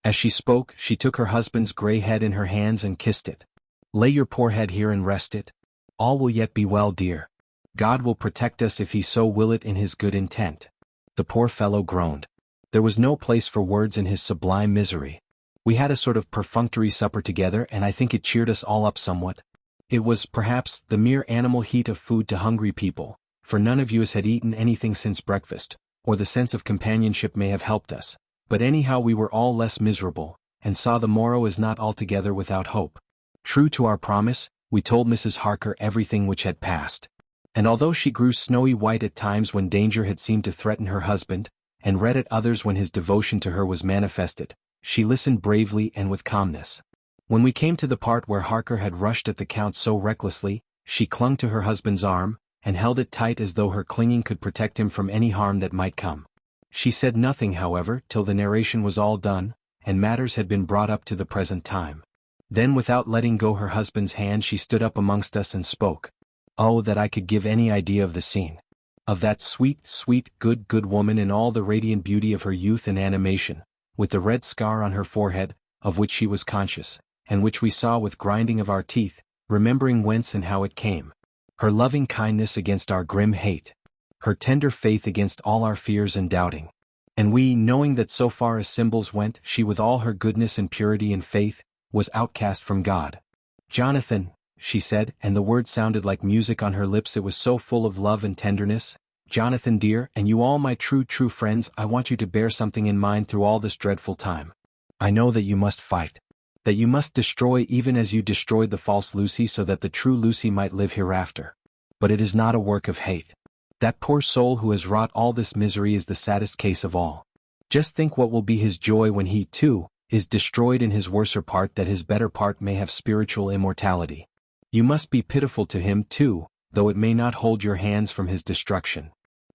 As she spoke, she took her husband's gray head in her hands and kissed it. "Lay your poor head here and rest it. All will yet be well, dear. God will protect us if he so will it in his good intent." The poor fellow groaned. There was no place for words in his sublime misery. We had a sort of perfunctory supper together and I think it cheered us all up somewhat. It was, perhaps, the mere animal heat of food to hungry people, for none of us had eaten anything since breakfast, or the sense of companionship may have helped us. But anyhow we were all less miserable, and saw the morrow as not altogether without hope. True to our promise, we told Mrs. Harker everything which had passed. And although she grew snowy white at times when danger had seemed to threaten her husband, and red at others when his devotion to her was manifested, she listened bravely and with calmness. When we came to the part where Harker had rushed at the Count so recklessly, she clung to her husband's arm, and held it tight as though her clinging could protect him from any harm that might come. She said nothing, however, till the narration was all done, and matters had been brought up to the present time. Then, without letting go her husband's hand, she stood up amongst us and spoke. Oh, that I could give any idea of the scene. Of that sweet, sweet, good woman in all the radiant beauty of her youth and animation, with the red scar on her forehead, of which she was conscious, and which we saw with grinding of our teeth, remembering whence and how it came. Her loving kindness against our grim hate. Her tender faith against all our fears and doubting. And we, knowing that so far as symbols went, she with all her goodness and purity and faith, was outcast from God. Jonathan, she said, and the word sounded like music on her lips, it was so full of love and tenderness. Jonathan dear, and you all my true friends, I want you to bear something in mind through all this dreadful time. I know that you must fight. That you must destroy even as you destroyed the false Lucy so that the true Lucy might live hereafter. But it is not a work of hate. That poor soul who has wrought all this misery is the saddest case of all. Just think what will be his joy when he, too, is destroyed in his worser part, that his better part may have spiritual immortality. You must be pitiful to him, too, though it may not hold your hands from his destruction.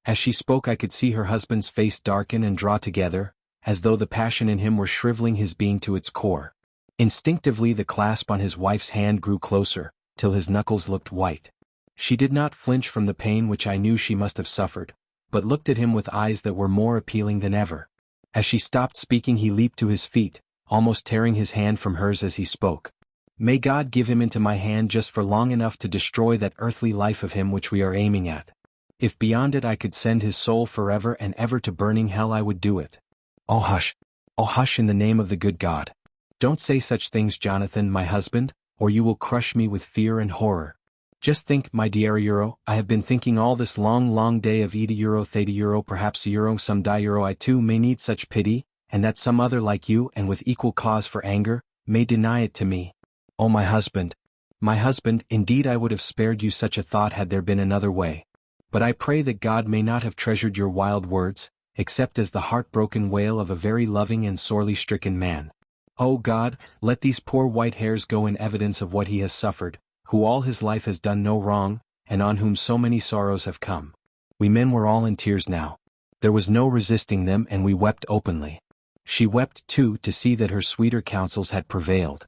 As she spoke I could see her husband's face darken and draw together, as though the passion in him were shriveling his being to its core. Instinctively the clasp on his wife's hand grew closer, till his knuckles looked white. She did not flinch from the pain which I knew she must have suffered, but looked at him with eyes that were more appealing than ever. As she stopped speaking he leaped to his feet, almost tearing his hand from hers as he spoke. May God give him into my hand just for long enough to destroy that earthly life of him which we are aiming at. If beyond it I could send his soul forever and ever to burning hell, I would do it. Oh hush in the name of the good God. Don't say such things, Jonathan, my husband, or you will crush me with fear and horror. Just think, my dear Euro, I have been thinking all this long day of Eta Euro Theta Euro, perhaps Euro some die Euro I too may need such pity, and that some other like you and with equal cause for anger, may deny it to me. Oh my husband, indeed I would have spared you such a thought had there been another way. But I pray that God may not have treasured your wild words, except as the heartbroken wail of a very loving and sorely stricken man. Oh God, let these poor white hairs go in evidence of what he has suffered, who all his life has done no wrong, and on whom so many sorrows have come. We men were all in tears now. There was no resisting them, and we wept openly. She wept too, to see that her sweeter counsels had prevailed.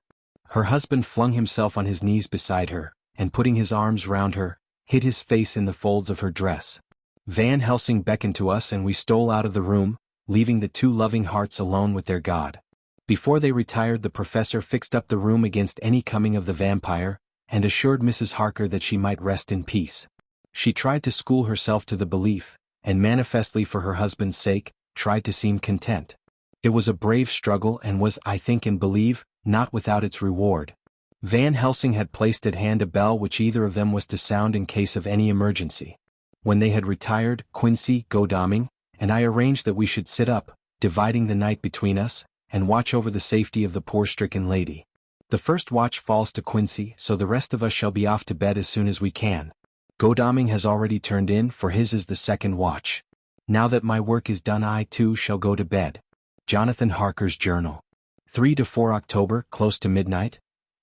Her husband flung himself on his knees beside her, and putting his arms round her, hid his face in the folds of her dress. Van Helsing beckoned to us and we stole out of the room, leaving the two loving hearts alone with their God. Before they retired the professor fixed up the room against any coming of the vampire, and assured Mrs. Harker that she might rest in peace. She tried to school herself to the belief, and manifestly for her husband's sake, tried to seem content. It was a brave struggle and was, I think and believe, not without its reward. Van Helsing had placed at hand a bell which either of them was to sound in case of any emergency. When they had retired, Quincy, Godalming, and I arranged that we should sit up, dividing the night between us, and watch over the safety of the poor stricken lady. The first watch falls to Quincy, so the rest of us shall be off to bed as soon as we can. Godalming has already turned in, for his is the second watch. Now that my work is done I too shall go to bed. Jonathan Harker's Journal. 3 to 4 October, close to midnight.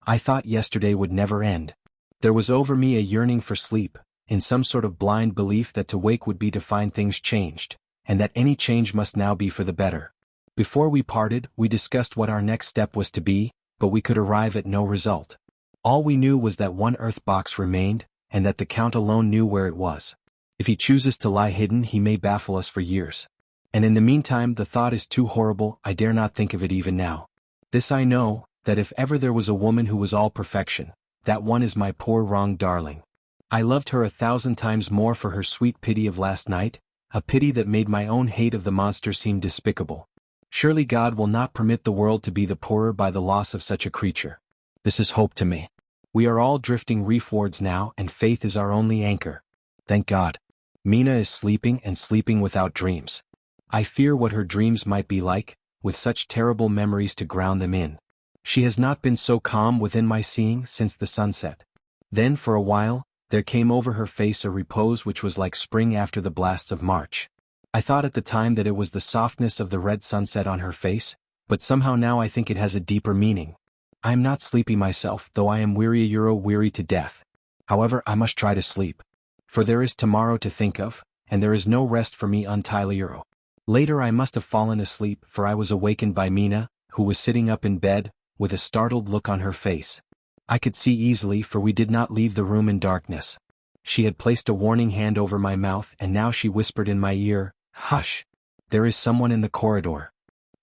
I thought yesterday would never end. There was over me a yearning for sleep, in some sort of blind belief that to wake would be to find things changed, and that any change must now be for the better. Before we parted, we discussed what our next step was to be, but we could arrive at no result. All we knew was that one earth box remained, and that the Count alone knew where it was. If he chooses to lie hidden he may baffle us for years. And in the meantime the thought is too horrible, I dare not think of it even now. This I know, that if ever there was a woman who was all perfection, that one is my poor wronged darling. I loved her 1,000 times more for her sweet pity of last night, a pity that made my own hate of the monster seem despicable. Surely God will not permit the world to be the poorer by the loss of such a creature. This is hope to me. We are all drifting reefwards now, and faith is our only anchor. Thank God. Mina is sleeping, and sleeping without dreams. I fear what her dreams might be like, with such terrible memories to ground them in. She has not been so calm within my seeing since the sunset. Then for a while, there came over her face a repose which was like spring after the blasts of March. I thought at the time that it was the softness of the red sunset on her face, but somehow now I think it has a deeper meaning. I am not sleepy myself, though I am weary to death. However, I must try to sleep. For there is tomorrow to think of, and there is no rest for me until Later I must have fallen asleep, for I was awakened by Mina, who was sitting up in bed, with a startled look on her face. I could see easily, for we did not leave the room in darkness. She had placed a warning hand over my mouth, and now she whispered in my ear, "Hush! There is someone in the corridor."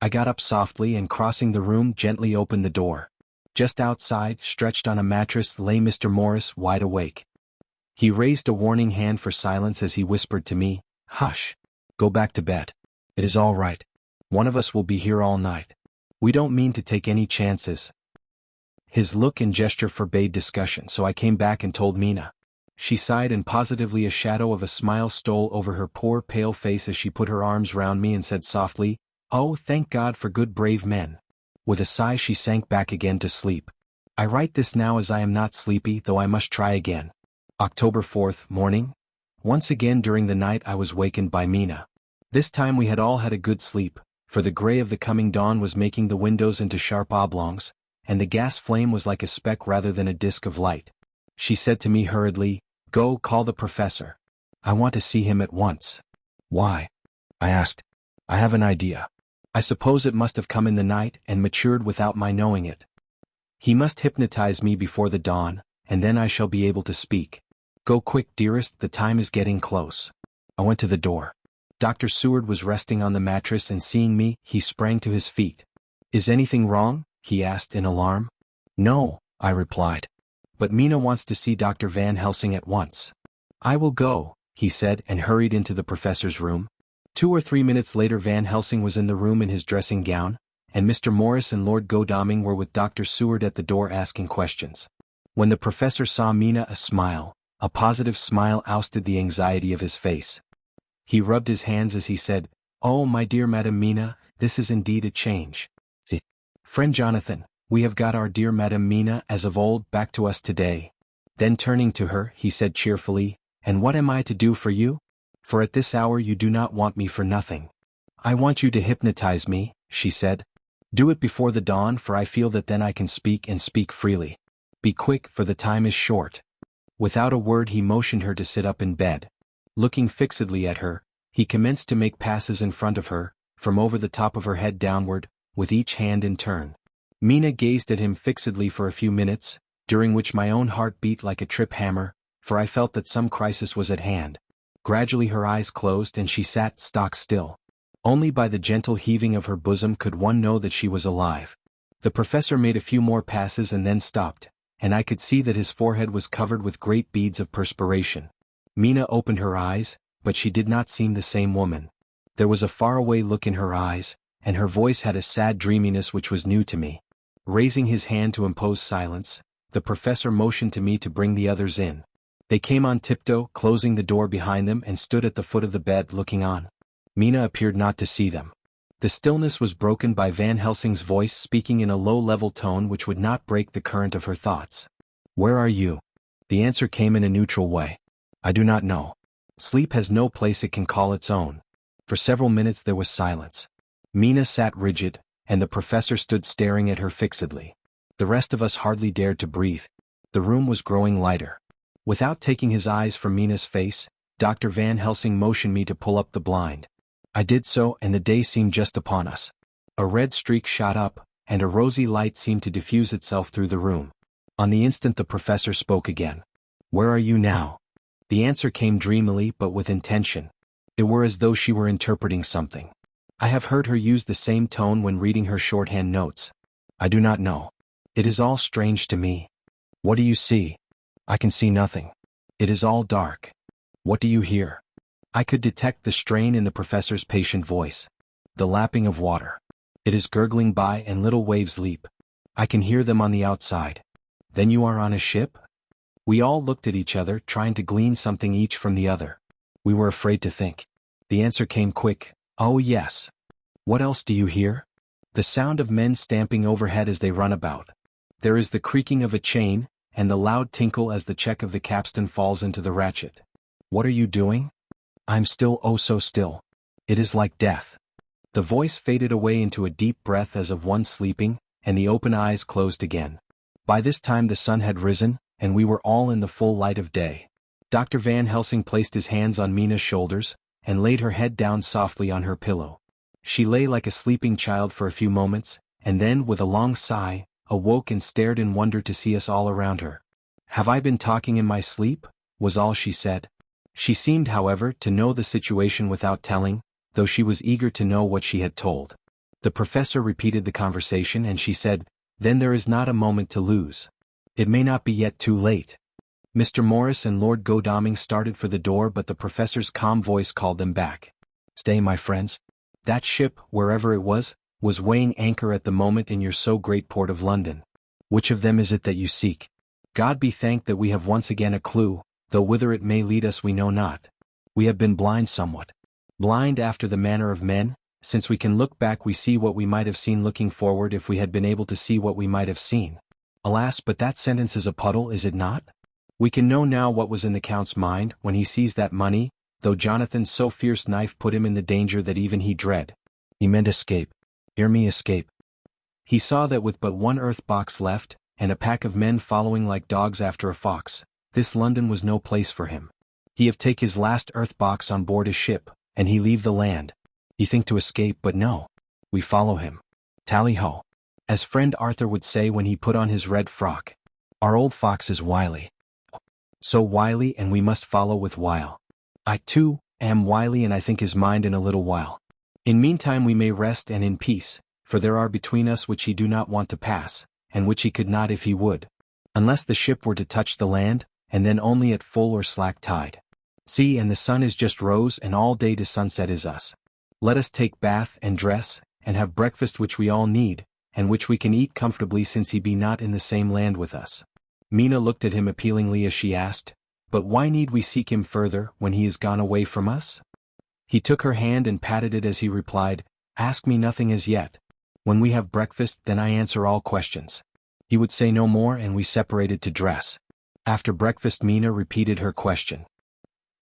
I got up softly and, crossing the room, gently opened the door. Just outside, stretched on a mattress, lay Mr. Morris, wide awake. He raised a warning hand for silence as he whispered to me, "Hush! Go back to bed. It is all right. One of us will be here all night. We don't mean to take any chances." His look and gesture forbade discussion, so I came back and told Mina. She sighed, and positively a shadow of a smile stole over her poor pale face as she put her arms round me and said softly, "Oh, thank God for good brave men." With a sigh she sank back again to sleep. I write this now as I am not sleepy, though I must try again. October 4th, morning. Once again during the night I was wakened by Mina. This time we had all had a good sleep, for the gray of the coming dawn was making the windows into sharp oblongs, and the gas flame was like a speck rather than a disk of light. She said to me hurriedly, "Go, call the professor. I want to see him at once." "Why?" I asked. "I have an idea. I suppose it must have come in the night and matured without my knowing it. He must hypnotize me before the dawn, and then I shall be able to speak. Go quick, dearest, the time is getting close." I went to the door. Dr. Seward was resting on the mattress, and seeing me, he sprang to his feet. "Is anything wrong?" he asked in alarm. "No," I replied. "But Mina wants to see Dr. Van Helsing at once." "I will go," he said, and hurried into the professor's room. 2 or 3 minutes later Van Helsing was in the room in his dressing gown, and Mr. Morris and Lord Godalming were with Dr. Seward at the door asking questions. When the professor saw Mina, a positive smile ousted the anxiety of his face. He rubbed his hands as he said, "Oh, my dear Madam Mina, this is indeed a change. Friend Jonathan, we have got our dear Madam Mina, as of old, back to us today." Then turning to her, he said cheerfully, "And what am I to do for you? For at this hour you do not want me for nothing." "I want you to hypnotize me," she said. "Do it before the dawn, for I feel that then I can speak and speak freely. Be quick, for the time is short." Without a word he motioned her to sit up in bed. Looking fixedly at her, he commenced to make passes in front of her, from over the top of her head downward, with each hand in turn. Mina gazed at him fixedly for a few minutes, during which my own heart beat like a trip hammer, for I felt that some crisis was at hand. Gradually her eyes closed and she sat stock still. Only by the gentle heaving of her bosom could one know that she was alive. The professor made a few more passes and then stopped, and I could see that his forehead was covered with great beads of perspiration. Mina opened her eyes, but she did not seem the same woman. There was a faraway look in her eyes, and her voice had a sad dreaminess which was new to me. Raising his hand to impose silence, the professor motioned to me to bring the others in. They came on tiptoe, closing the door behind them, and stood at the foot of the bed looking on. Mina appeared not to see them. The stillness was broken by Van Helsing's voice speaking in a low level tone which would not break the current of her thoughts. "Where are you?" The answer came in a neutral way. "I do not know. Sleep has no place it can call its own." For several minutes there was silence. Mina sat rigid, and the professor stood staring at her fixedly. The rest of us hardly dared to breathe. The room was growing lighter. Without taking his eyes from Mina's face, Dr. Van Helsing motioned me to pull up the blind. I did so, and the day seemed just upon us. A red streak shot up, and a rosy light seemed to diffuse itself through the room. On the instant the professor spoke again. "Where are you now?" The answer came dreamily but with intention. It were as though she were interpreting something. I have heard her use the same tone when reading her shorthand notes. "I do not know. It is all strange to me." "What do you see?" "I can see nothing. It is all dark." "What do you hear?" I could detect the strain in the professor's patient voice. "The lapping of water. It is gurgling by and little waves leap. I can hear them on the outside." "Then you are on a ship?" We all looked at each other, trying to glean something each from the other. We were afraid to think. The answer came quick. "Oh yes." "What else do you hear?" "The sound of men stamping overhead as they run about. There is the creaking of a chain, and the loud tinkle as the check of the capstan falls into the ratchet." "What are you doing?" "I'm still, oh so still. It is like death." The voice faded away into a deep breath as of one sleeping, and the open eyes closed again. By this time the sun had risen, and we were all in the full light of day. Dr. Van Helsing placed his hands on Mina's shoulders, and laid her head down softly on her pillow. She lay like a sleeping child for a few moments, and then, with a long sigh, awoke and stared in wonder to see us all around her. "Have I been talking in my sleep?" was all she said. She seemed, however, to know the situation without telling, though she was eager to know what she had told. The professor repeated the conversation and she said, "Then there is not a moment to lose. It may not be yet too late." Mr. Morris and Lord Godalming started for the door, but the professor's calm voice called them back. "Stay, my friends. That ship, wherever it was weighing anchor at the moment in your so great port of London. Which of them is it that you seek? God be thanked that we have once again a clue, though whither it may lead us we know not. We have been blind somewhat. Blind after the manner of men. Since we can look back we see what we might have seen looking forward if we had been able to see what we might have seen. Alas, but that sentence is a puddle, is it not? We can know now what was in the Count's mind when he seized that money, though Jonathan's so fierce knife put him in the danger that even he dread. He meant escape. Hear me, escape. He saw that with but one earth box left, and a pack of men following like dogs after a fox, this London was no place for him. He have take his last earth box on board his ship, and he leave the land. He think to escape, but no. We follow him. Tally-ho. As friend Arthur would say when he put on his red frock. Our old fox is wily. So wily, and we must follow with wile. I, too, am wily, and I think his mind in a little while. In meantime we may rest and in peace, for there are between us which he do not want to pass, and which he could not if he would. Unless the ship were to touch the land, and then only at full or slack tide. See, and the sun is just rose, and all day to sunset is us. Let us take bath and dress, and have breakfast which we all need, and which we can eat comfortably since he be not in the same land with us. Mina looked at him appealingly as she asked, "But why need we seek him further when he is gone away from us?" He took her hand and patted it as he replied, "Ask me nothing as yet. When we have breakfast, then I answer all questions." He would say no more, and we separated to dress. After breakfast Mina repeated her question.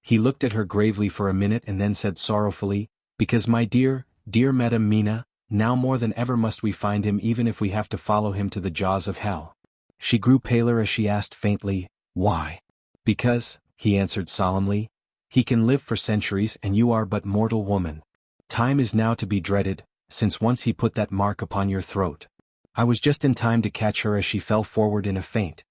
He looked at her gravely for a minute and then said sorrowfully, "Because my dear, dear Madam Mina, now more than ever must we find him even if we have to follow him to the jaws of hell." She grew paler as she asked faintly, "Why?" "Because," he answered solemnly, "he can live for centuries and you are but mortal woman. Time is now to be dreaded, since once he put that mark upon your throat." I was just in time to catch her as she fell forward in a faint.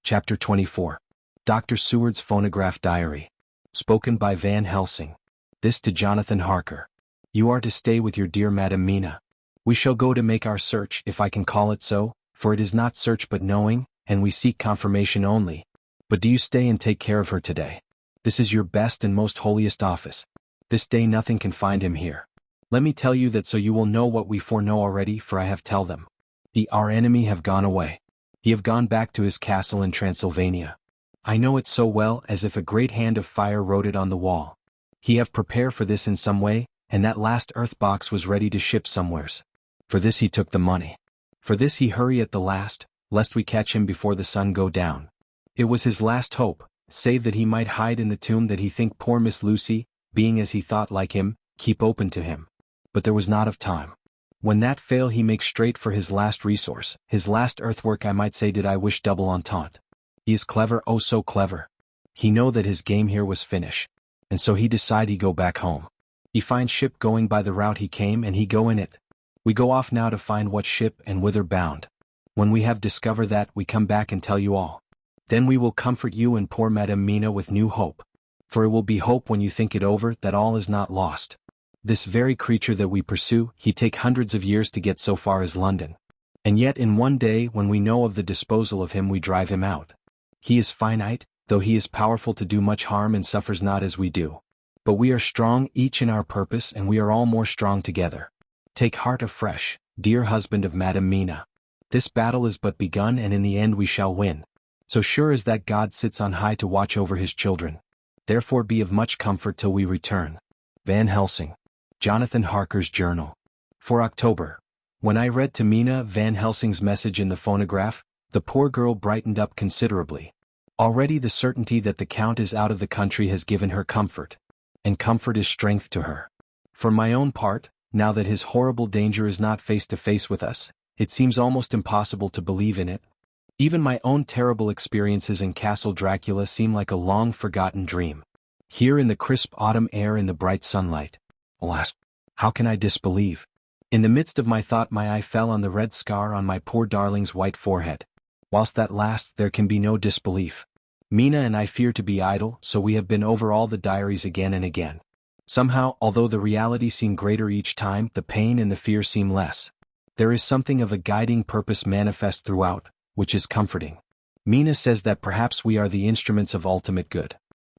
Chapter 24. Dr. Seward's Phonograph Diary. Spoken by Van Helsing. This to Jonathan Harker. "You are to stay with your dear Madam Mina. We shall go to make our search, if I can call it so, for it is not search but knowing, and we seek confirmation only. But do you stay and take care of her today. This is your best and most holiest office. This day nothing can find him here. Let me tell you that so you will know what we foreknow already, for I have tell them. Our enemy have gone away. He have gone back to his castle in Transylvania. I know it so well as if a great hand of fire wrote it on the wall. He have prepare for this in some way, and that last earth box was ready to ship somewheres. For this he took the money. For this he hurry at the last, lest we catch him before the sun go down. It was his last hope, save that he might hide in the tomb that he think poor Miss Lucy, being as he thought like him, keep open to him. But there was not of time. When that fail he makes straight for his last resource, his last earthwork I might say did I wish double entente. He is clever, oh so clever. He know that his game here was finish. And so he decide he go back home. He find ship going by the route he came and he go in it. We go off now to find what ship and whither bound. When we have discovered that we come back and tell you all. Then we will comfort you and poor Madam Mina with new hope. For it will be hope when you think it over that all is not lost. This very creature that we pursue, he take hundreds of years to get so far as London. And yet in one day when we know of the disposal of him we drive him out. He is finite, though he is powerful to do much harm and suffers not as we do. But we are strong each in our purpose and we are all more strong together. Take heart afresh, dear husband of Madam Mina. This battle is but begun and in the end we shall win. So sure as that God sits on high to watch over his children. Therefore be of much comfort till we return. Van Helsing. Jonathan Harker's Journal. For October. When I read to Mina Van Helsing's message in the phonograph, the poor girl brightened up considerably. Already the certainty that the Count is out of the country has given her comfort. And comfort is strength to her. For my own part, now that his horrible danger is not face to face with us, it seems almost impossible to believe in it. Even my own terrible experiences in Castle Dracula seem like a long-forgotten dream. Here in the crisp autumn air in the bright sunlight. Alas, how can I disbelieve? In the midst of my thought my eye fell on the red scar on my poor darling's white forehead. Whilst that lasts there can be no disbelief. Mina and I fear to be idle, so we have been over all the diaries again and again. Somehow, although the reality seemed greater each time, the pain and the fear seem less. There is something of a guiding purpose manifest throughout, which is comforting. Mina says that perhaps we are the instruments of ultimate good.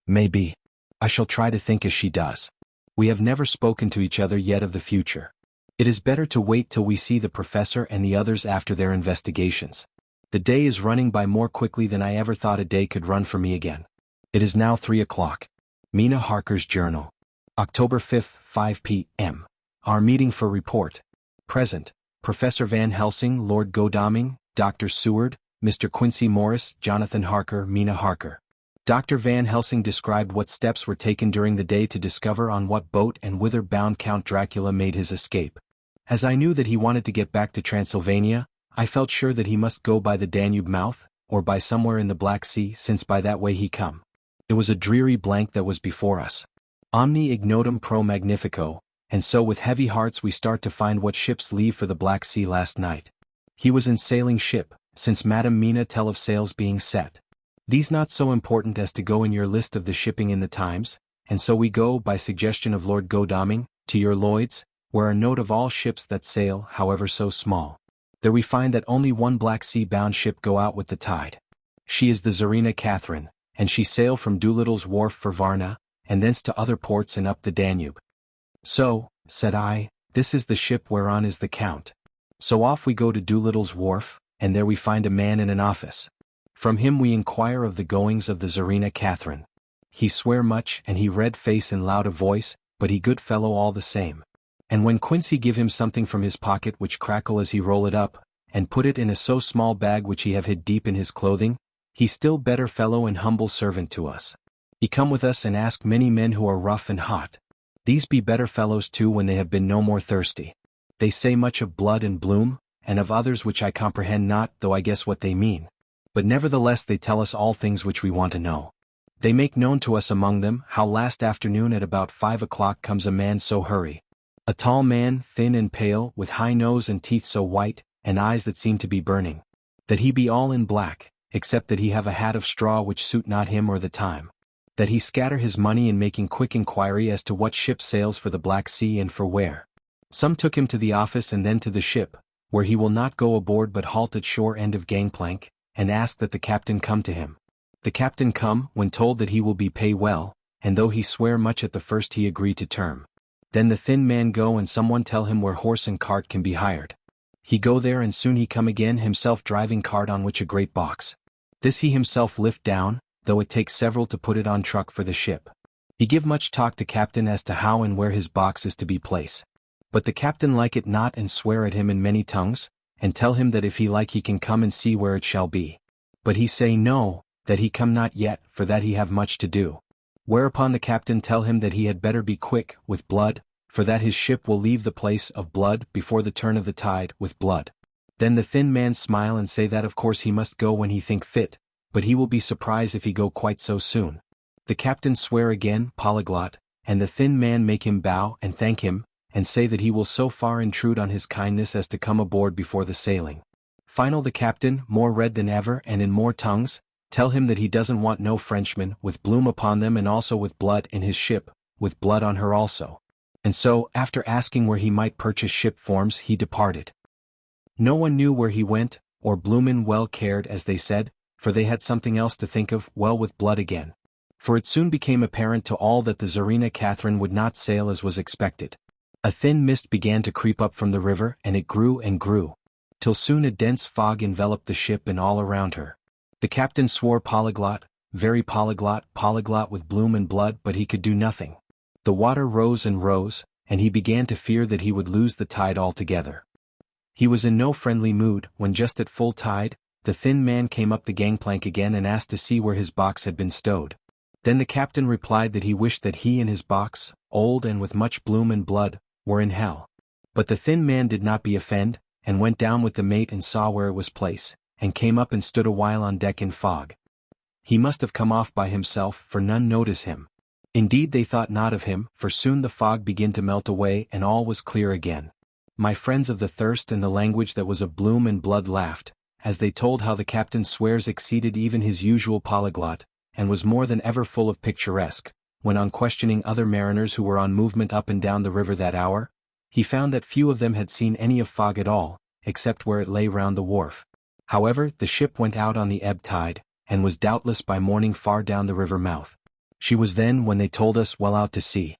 Maybe. I shall try to think as she does. We have never spoken to each other yet of the future. It is better to wait till we see the professor and the others after their investigations. The day is running by more quickly than I ever thought a day could run for me again. It is now 3 o'clock. Mina Harker's Journal. October 5th, 5 p.m. Our meeting for report. Present, Professor Van Helsing, Lord Godalming, Dr. Seward, Mr. Quincy Morris, Jonathan Harker, Mina Harker. Dr. Van Helsing described what steps were taken during the day to discover on what boat and whither bound Count Dracula made his escape. As I knew that he wanted to get back to Transylvania, I felt sure that he must go by the Danube mouth, or by somewhere in the Black Sea, since by that way he come. It was a dreary blank that was before us. Omni ignotum pro magnifico, and so with heavy hearts we start to find what ships leave for the Black Sea last night. He was in sailing ship, since Madam Mina tell of sails being set. These not so important as to go in your list of the shipping in the Times, and so we go, by suggestion of Lord Godalming, to your Lloyd's, where a note of all ships that sail, however so small. There we find that only one Black Sea-bound ship go out with the tide. She is the Tsarina Catherine, and she sail from Doolittle's wharf for Varna, and thence to other ports and up the Danube. So, said I, this is the ship whereon is the Count. So off we go to Doolittle's wharf, and there we find a man in an office. From him we inquire of the goings of the Tsarina Catherine. He swear much, and he red face and loud a voice, but he good fellow all the same. And when Quincy give him something from his pocket which crackle as he roll it up, and put it in a so small bag which he have hid deep in his clothing, he still better fellow and humble servant to us. He come with us and ask many men who are rough and hot. These be better fellows too when they have been no more thirsty. They say much of blood and bloom, and of others which I comprehend not, though I guess what they mean. But nevertheless they tell us all things which we want to know. They make known to us among them how last afternoon at about 5 o'clock comes a man so hurry. A tall man, thin and pale, with high nose and teeth so white, and eyes that seem to be burning. That he be all in black, except that he have a hat of straw which suit not him or the time. That he scatter his money in making quick inquiry as to what ship sails for the Black Sea and for where. Some took him to the office and then to the ship, where he will not go aboard but halt at shore end of gangplank, and ask that the captain come to him. The captain come, when told that he will be pay well, and though he swear much at the first he agree to term. Then the thin man go and someone tell him where horse and cart can be hired. He go there and soon he come again himself driving cart on which a great box. This he himself lift down, though it takes several to put it on truck for the ship. He give much talk to captain as to how and where his box is to be placed. But the captain like it not and swear at him in many tongues, and tell him that if he like he can come and see where it shall be. But he say no, that he come not yet, for that he have much to do. Whereupon the captain tell him that he had better be quick, with blood, for that his ship will leave the place of blood before the turn of the tide, with blood. Then the thin man smile and say that of course he must go when he think fit, but he will be surprised if he go quite so soon. The captain swear again, polyglot, and the thin man make him bow and thank him, and say that he will so far intrude on his kindness as to come aboard before the sailing. Final the captain, more red than ever and in more tongues, tell him that he doesn't want no Frenchmen with bloom upon them and also with blood in his ship, with blood on her also. And so, after asking where he might purchase ship forms, he departed. No one knew where he went, or bloomin' well cared as they said, for they had something else to think of, well with blood again. For it soon became apparent to all that the Tsarina Catherine would not sail as was expected. A thin mist began to creep up from the river and it grew and grew, till soon a dense fog enveloped the ship and all around her. The captain swore polyglot, very polyglot, polyglot with bloom and blood, but he could do nothing. The water rose and rose, and he began to fear that he would lose the tide altogether. He was in no friendly mood, when just at full tide, the thin man came up the gangplank again and asked to see where his box had been stowed. Then the captain replied that he wished that he and his box, old and with much bloom and blood, were in hell. But the thin man did not be offend, and went down with the mate and saw where it was placed, and came up and stood a while on deck in fog. He must have come off by himself, for none notice him. Indeed they thought not of him, for soon the fog began to melt away and all was clear again. My friends of the thirst and the language that was of bloom and blood laughed, as they told how the captain's swears exceeded even his usual polyglot, and was more than ever full of picturesque, when on questioning other mariners who were on movement up and down the river that hour, he found that few of them had seen any of fog at all, except where it lay round the wharf. However, the ship went out on the ebb tide, and was doubtless by morning far down the river mouth. She was then, when they told us, well out to sea.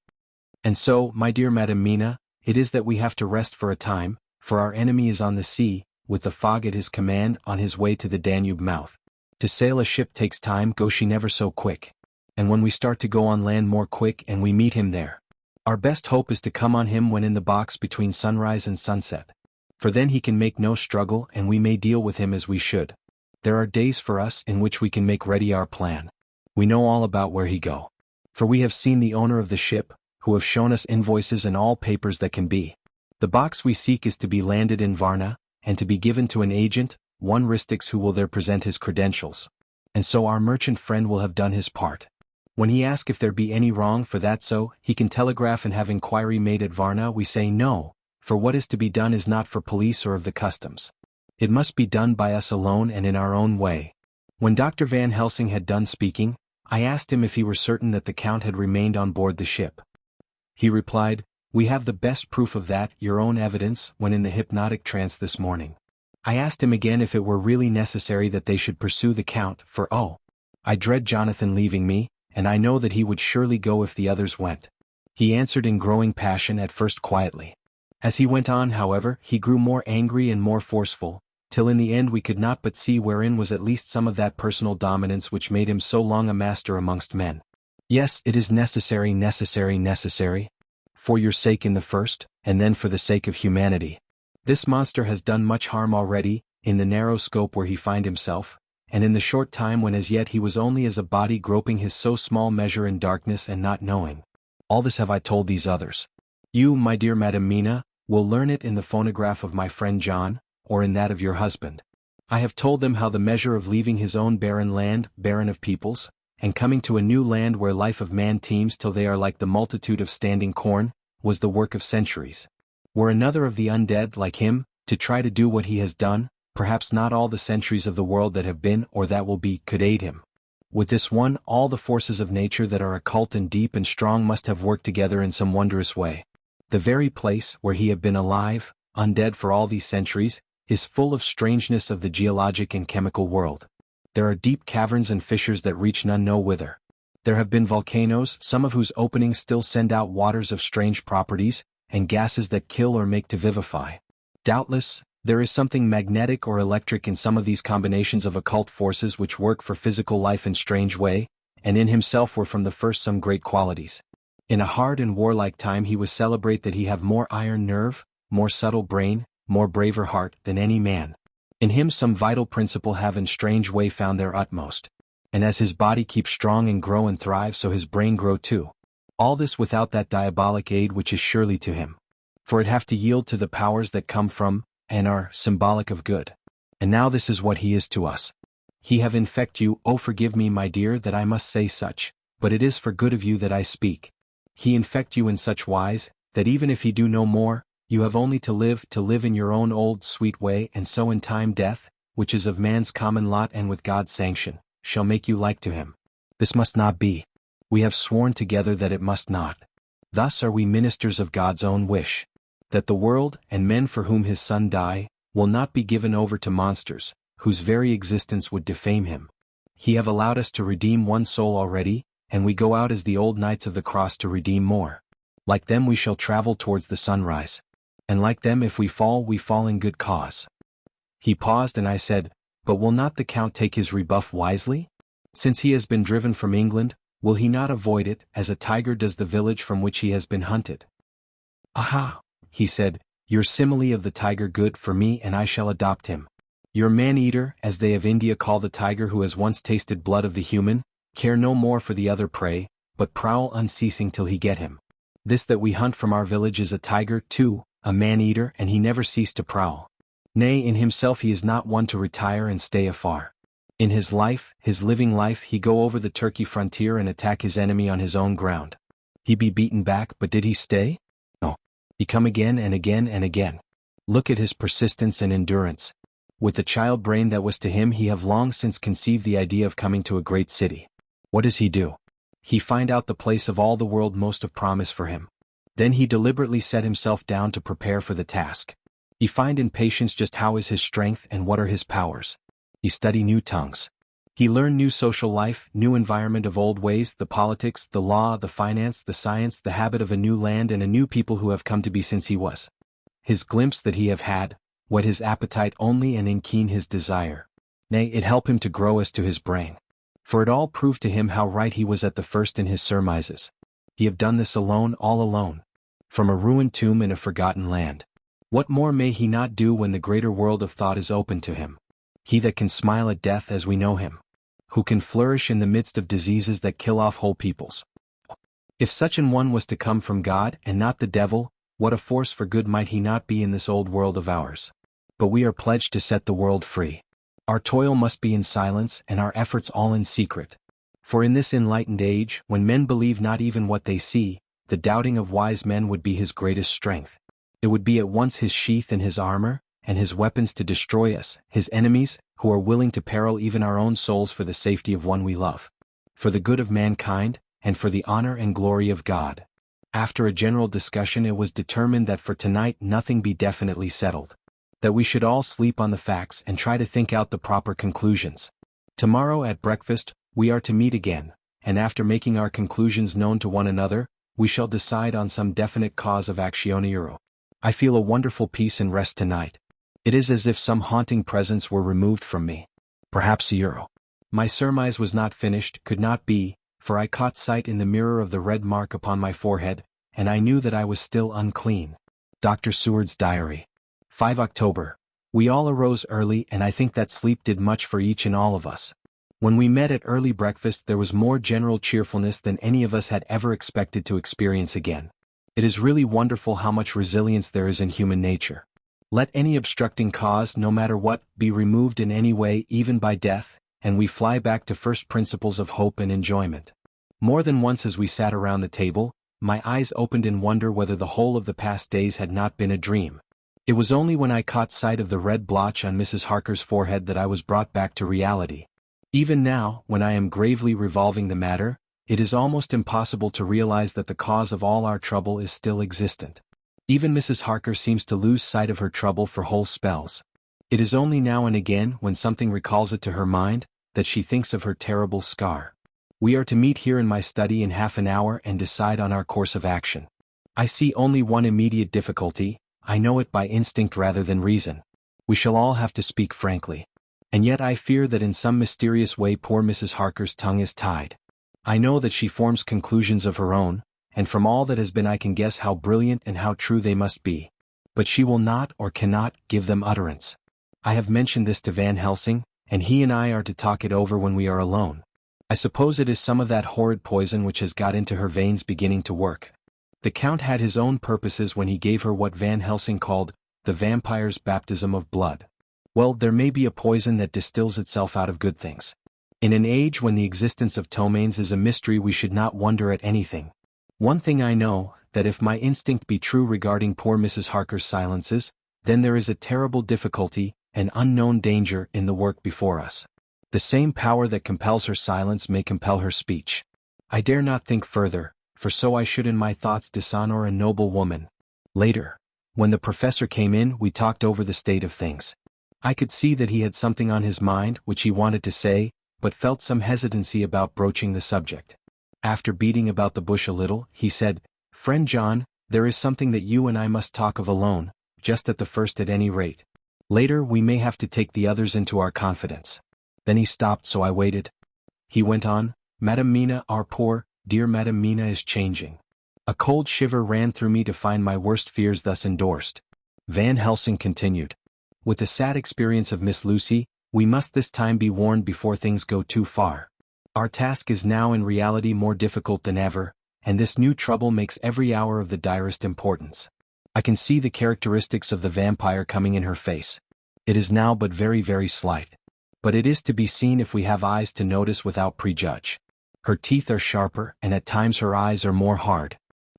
And so, my dear Madam Mina, it is that we have to rest for a time, for our enemy is on the sea, with the fog at his command on his way to the Danube mouth. To sail a ship takes time, go she never so quick. And when we start to go on land more quick and we meet him there. Our best hope is to come on him when in the box between sunrise and sunset. For then he can make no struggle and we may deal with him as we should. There are days for us in which we can make ready our plan. We know all about where he go. For we have seen the owner of the ship, who have shown us invoices and all papers that can be. The box we seek is to be landed in Varna, and to be given to an agent, one Ristix who will there present his credentials. And so our merchant friend will have done his part. When he asks if there be any wrong for that so, he can telegraph and have inquiry made at Varna, we say no, for what is to be done is not for police or of the customs. It must be done by us alone and in our own way. When Dr. Van Helsing had done speaking, I asked him if he were certain that the Count had remained on board the ship. He replied, "We have the best proof of that, your own evidence, when in the hypnotic trance this morning." I asked him again if it were really necessary that they should pursue the Count, for I dread Jonathan leaving me, and I know that he would surely go if the others went. He answered in growing passion, at first quietly. As he went on, however, he grew more angry and more forceful, till in the end we could not but see wherein was at least some of that personal dominance which made him so long a master amongst men. Yes, it is necessary, for your sake in the first, and then for the sake of humanity. This monster has done much harm already, in the narrow scope where he find himself, and in the short time when as yet he was only as a body groping his so small measure in darkness and not knowing. All this have I told these others. You, my dear Madam Mina, will learn it in the phonograph of my friend John, or in that of your husband. I have told them how the measure of leaving his own barren land, barren of peoples, and coming to a new land where life of man teems till they are like the multitude of standing corn, was the work of centuries. Were another of the undead like him, to try to do what he has done, perhaps not all the centuries of the world that have been or that will be could aid him. With this one, all the forces of nature that are occult and deep and strong must have worked together in some wondrous way. The very place where he had been alive, undead for all these centuries, is full of strangeness of the geologic and chemical world. There are deep caverns and fissures that reach none know whither. There have been volcanoes, some of whose openings still send out waters of strange properties, and gases that kill or make to vivify. Doubtless, there is something magnetic or electric in some of these combinations of occult forces which work for physical life in strange way, and in himself were from the first some great qualities. In a hard and warlike time he was celebrate that he have more iron nerve, more subtle brain, more braver heart than any man. In him some vital principle have in strange way found their utmost. And as his body keeps strong and grow and thrive, so his brain grow too. All this without that diabolic aid which is surely to him. For it have to yield to the powers that come from, and are, symbolic of good. And now this is what he is to us. He have infect you, forgive me my dear that I must say such, but it is for good of you that I speak. He infect you in such wise, that even if he do no more, you have only to live in your own old sweet way, and so in time death, which is of man's common lot and with God's sanction, shall make you like to him. This must not be. We have sworn together that it must not. Thus are we ministers of God's own wish. That the world, and men for whom his Son die, will not be given over to monsters, whose very existence would defame him. He have allowed us to redeem one soul already, and we go out as the old knights of the cross to redeem more. Like them we shall travel towards the sunrise. And like them if we fall in good cause. He paused and I said, but will not the Count take his rebuff wisely? Since he has been driven from England, will he not avoid it, as a tiger does the village from which he has been hunted? Aha, he said, your simile of the tiger good for me, and I shall adopt him. Your man-eater, as they of India call the tiger who has once tasted blood of the human, care no more for the other prey, but prowl unceasing till he get him. This that we hunt from our village is a tiger too, a man-eater, and he never ceased to prowl. Nay, in himself he is not one to retire and stay afar. In his life, his living life, he go over the Turkey frontier and attack his enemy on his own ground. He be beaten back, but did he stay? No. He come again and again and again. Look at his persistence and endurance. With the child brain that was to him, he have long since conceived the idea of coming to a great city. What does he do? He find out the place of all the world most of promise for him. Then he deliberately set himself down to prepare for the task. He find in patience just how is his strength and what are his powers. He study new tongues. He learn new social life, new environment of old ways, the politics, the law, the finance, the science, the habit of a new land and a new people who have come to be since he was. His glimpse that he have had, whet his appetite only and in keen his desire. Nay, it help him to grow as to his brain. For it all proved to him how right he was at the first in his surmises. He have done this alone, all alone. From a ruined tomb in a forgotten land. What more may he not do when the greater world of thought is open to him? He that can smile at death as we know him. Who can flourish in the midst of diseases that kill off whole peoples. If such an one was to come from God and not the devil, what a force for good might he not be in this old world of ours. But we are pledged to set the world free. Our toil must be in silence and our efforts all in secret. For in this enlightened age, when men believe not even what they see, the doubting of wise men would be his greatest strength. It would be at once his sheath and his armor, and his weapons to destroy us, his enemies, who are willing to peril even our own souls for the safety of one we love. For the good of mankind, and for the honor and glory of God. After a general discussion, it was determined that for tonight nothing be definitely settled. That we should all sleep on the facts and try to think out the proper conclusions. Tomorrow at breakfast, we are to meet again, and after making our conclusions known to one another, we shall decide on some definite cause of action. I feel a wonderful peace and rest tonight. It is as if some haunting presence were removed from me. Perhaps my surmise was not finished, could not be, for I caught sight in the mirror of the red mark upon my forehead, and I knew that I was still unclean. Dr. Seward's Diary. 5 October. We all arose early, and I think that sleep did much for each and all of us. When we met at early breakfast, there was more general cheerfulness than any of us had ever expected to experience again. It is really wonderful how much resilience there is in human nature. Let any obstructing cause, no matter what, be removed in any way, even by death, and we fly back to first principles of hope and enjoyment. More than once as we sat around the table, my eyes opened in wonder whether the whole of the past days had not been a dream. It was only when I caught sight of the red blotch on Mrs. Harker's forehead that I was brought back to reality. Even now, when I am gravely revolving the matter, it is almost impossible to realize that the cause of all our trouble is still existent. Even Mrs. Harker seems to lose sight of her trouble for whole spells. It is only now and again, when something recalls it to her mind, that she thinks of her terrible scar. We are to meet here in my study in half an hour and decide on our course of action. I see only one immediate difficulty. I know it by instinct rather than reason. We shall all have to speak frankly. And yet I fear that in some mysterious way poor Mrs. Harker's tongue is tied. I know that she forms conclusions of her own, and from all that has been I can guess how brilliant and how true they must be. But she will not or cannot give them utterance. I have mentioned this to Van Helsing, and he and I are to talk it over when we are alone. I suppose it is some of that horrid poison which has got into her veins beginning to work. The Count had his own purposes when he gave her what Van Helsing called the vampire's baptism of blood. Well, there may be a poison that distills itself out of good things. In an age when the existence of ptomaines is a mystery, we should not wonder at anything. One thing I know, that if my instinct be true regarding poor Mrs. Harker's silences, then there is a terrible difficulty, an unknown danger in the work before us. The same power that compels her silence may compel her speech. I dare not think further, for so I should in my thoughts dishonor a noble woman. Later, when the professor came in, we talked over the state of things. I could see that he had something on his mind which he wanted to say, but felt some hesitancy about broaching the subject. After beating about the bush a little, he said, "Friend John, there is something that you and I must talk of alone, just at the first at any rate. Later we may have to take the others into our confidence." Then he stopped, so I waited. He went on, "Madam Mina, our poor, dear Madam Mina is changing." A cold shiver ran through me to find my worst fears thus endorsed. Van Helsing continued, "With the sad experience of Miss Lucy, we must this time be warned before things go too far. Our task is now in reality more difficult than ever, and this new trouble makes every hour of the direst importance. I can see the characteristics of the vampire coming in her face. It is now but very, very slight. but it is to be seen if we have eyes to notice without prejudge. Her teeth are sharper, and at times her eyes are more hard.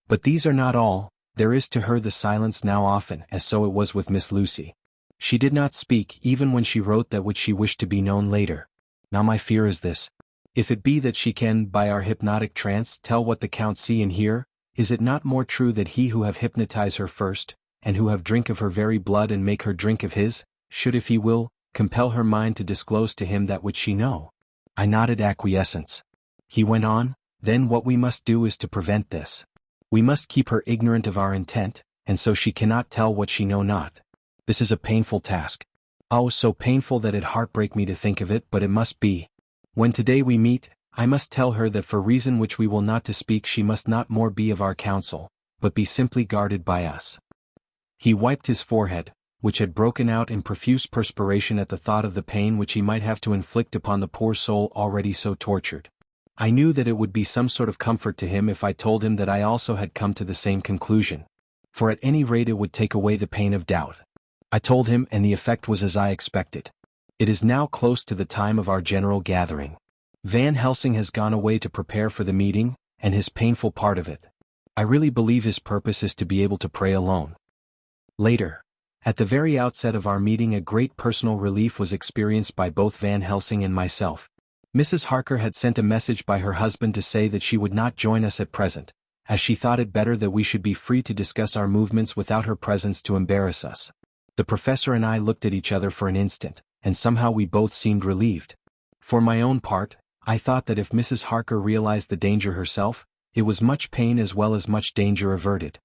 But these are not all. There is to her the silence now often, as so it was with Miss Lucy. She did not speak even when she wrote that which she wished to be known later. Now my fear is this. If it be that she can, by our hypnotic trance, tell what the Count see and hear, is it not more true that he who have hypnotized her first, and who have drink of her very blood and make her drink of his, should if he will, compel her mind to disclose to him that which she know? I nodded acquiescence. He went on, then what we must do is to prevent this. We must keep her ignorant of our intent, and so she cannot tell what she know not. This is a painful task. Oh, so painful that it heartbreak me to think of it, but it must be. When today we meet, I must tell her that for reason which we will not to speak she must not more be of our counsel, but be simply guarded by us. He wiped his forehead, which had broken out in profuse perspiration at the thought of the pain which he might have to inflict upon the poor soul already so tortured. I knew that it would be some sort of comfort to him if I told him that I also had come to the same conclusion. For at any rate it would take away the pain of doubt. I told him, and the effect was as I expected. It is now close to the time of our general gathering. Van Helsing has gone away to prepare for the meeting, and his painful part of it. I really believe his purpose is to be able to pray alone. Later. At the very outset of our meeting a great personal relief was experienced by both Van Helsing and myself. Mrs. Harker had sent a message by her husband to say that she would not join us at present, as she thought it better that we should be free to discuss our movements without her presence to embarrass us. The professor and I looked at each other for an instant, and somehow we both seemed relieved. For my own part, I thought that if Mrs. Harker realized the danger herself, it was much pain as well as much danger averted.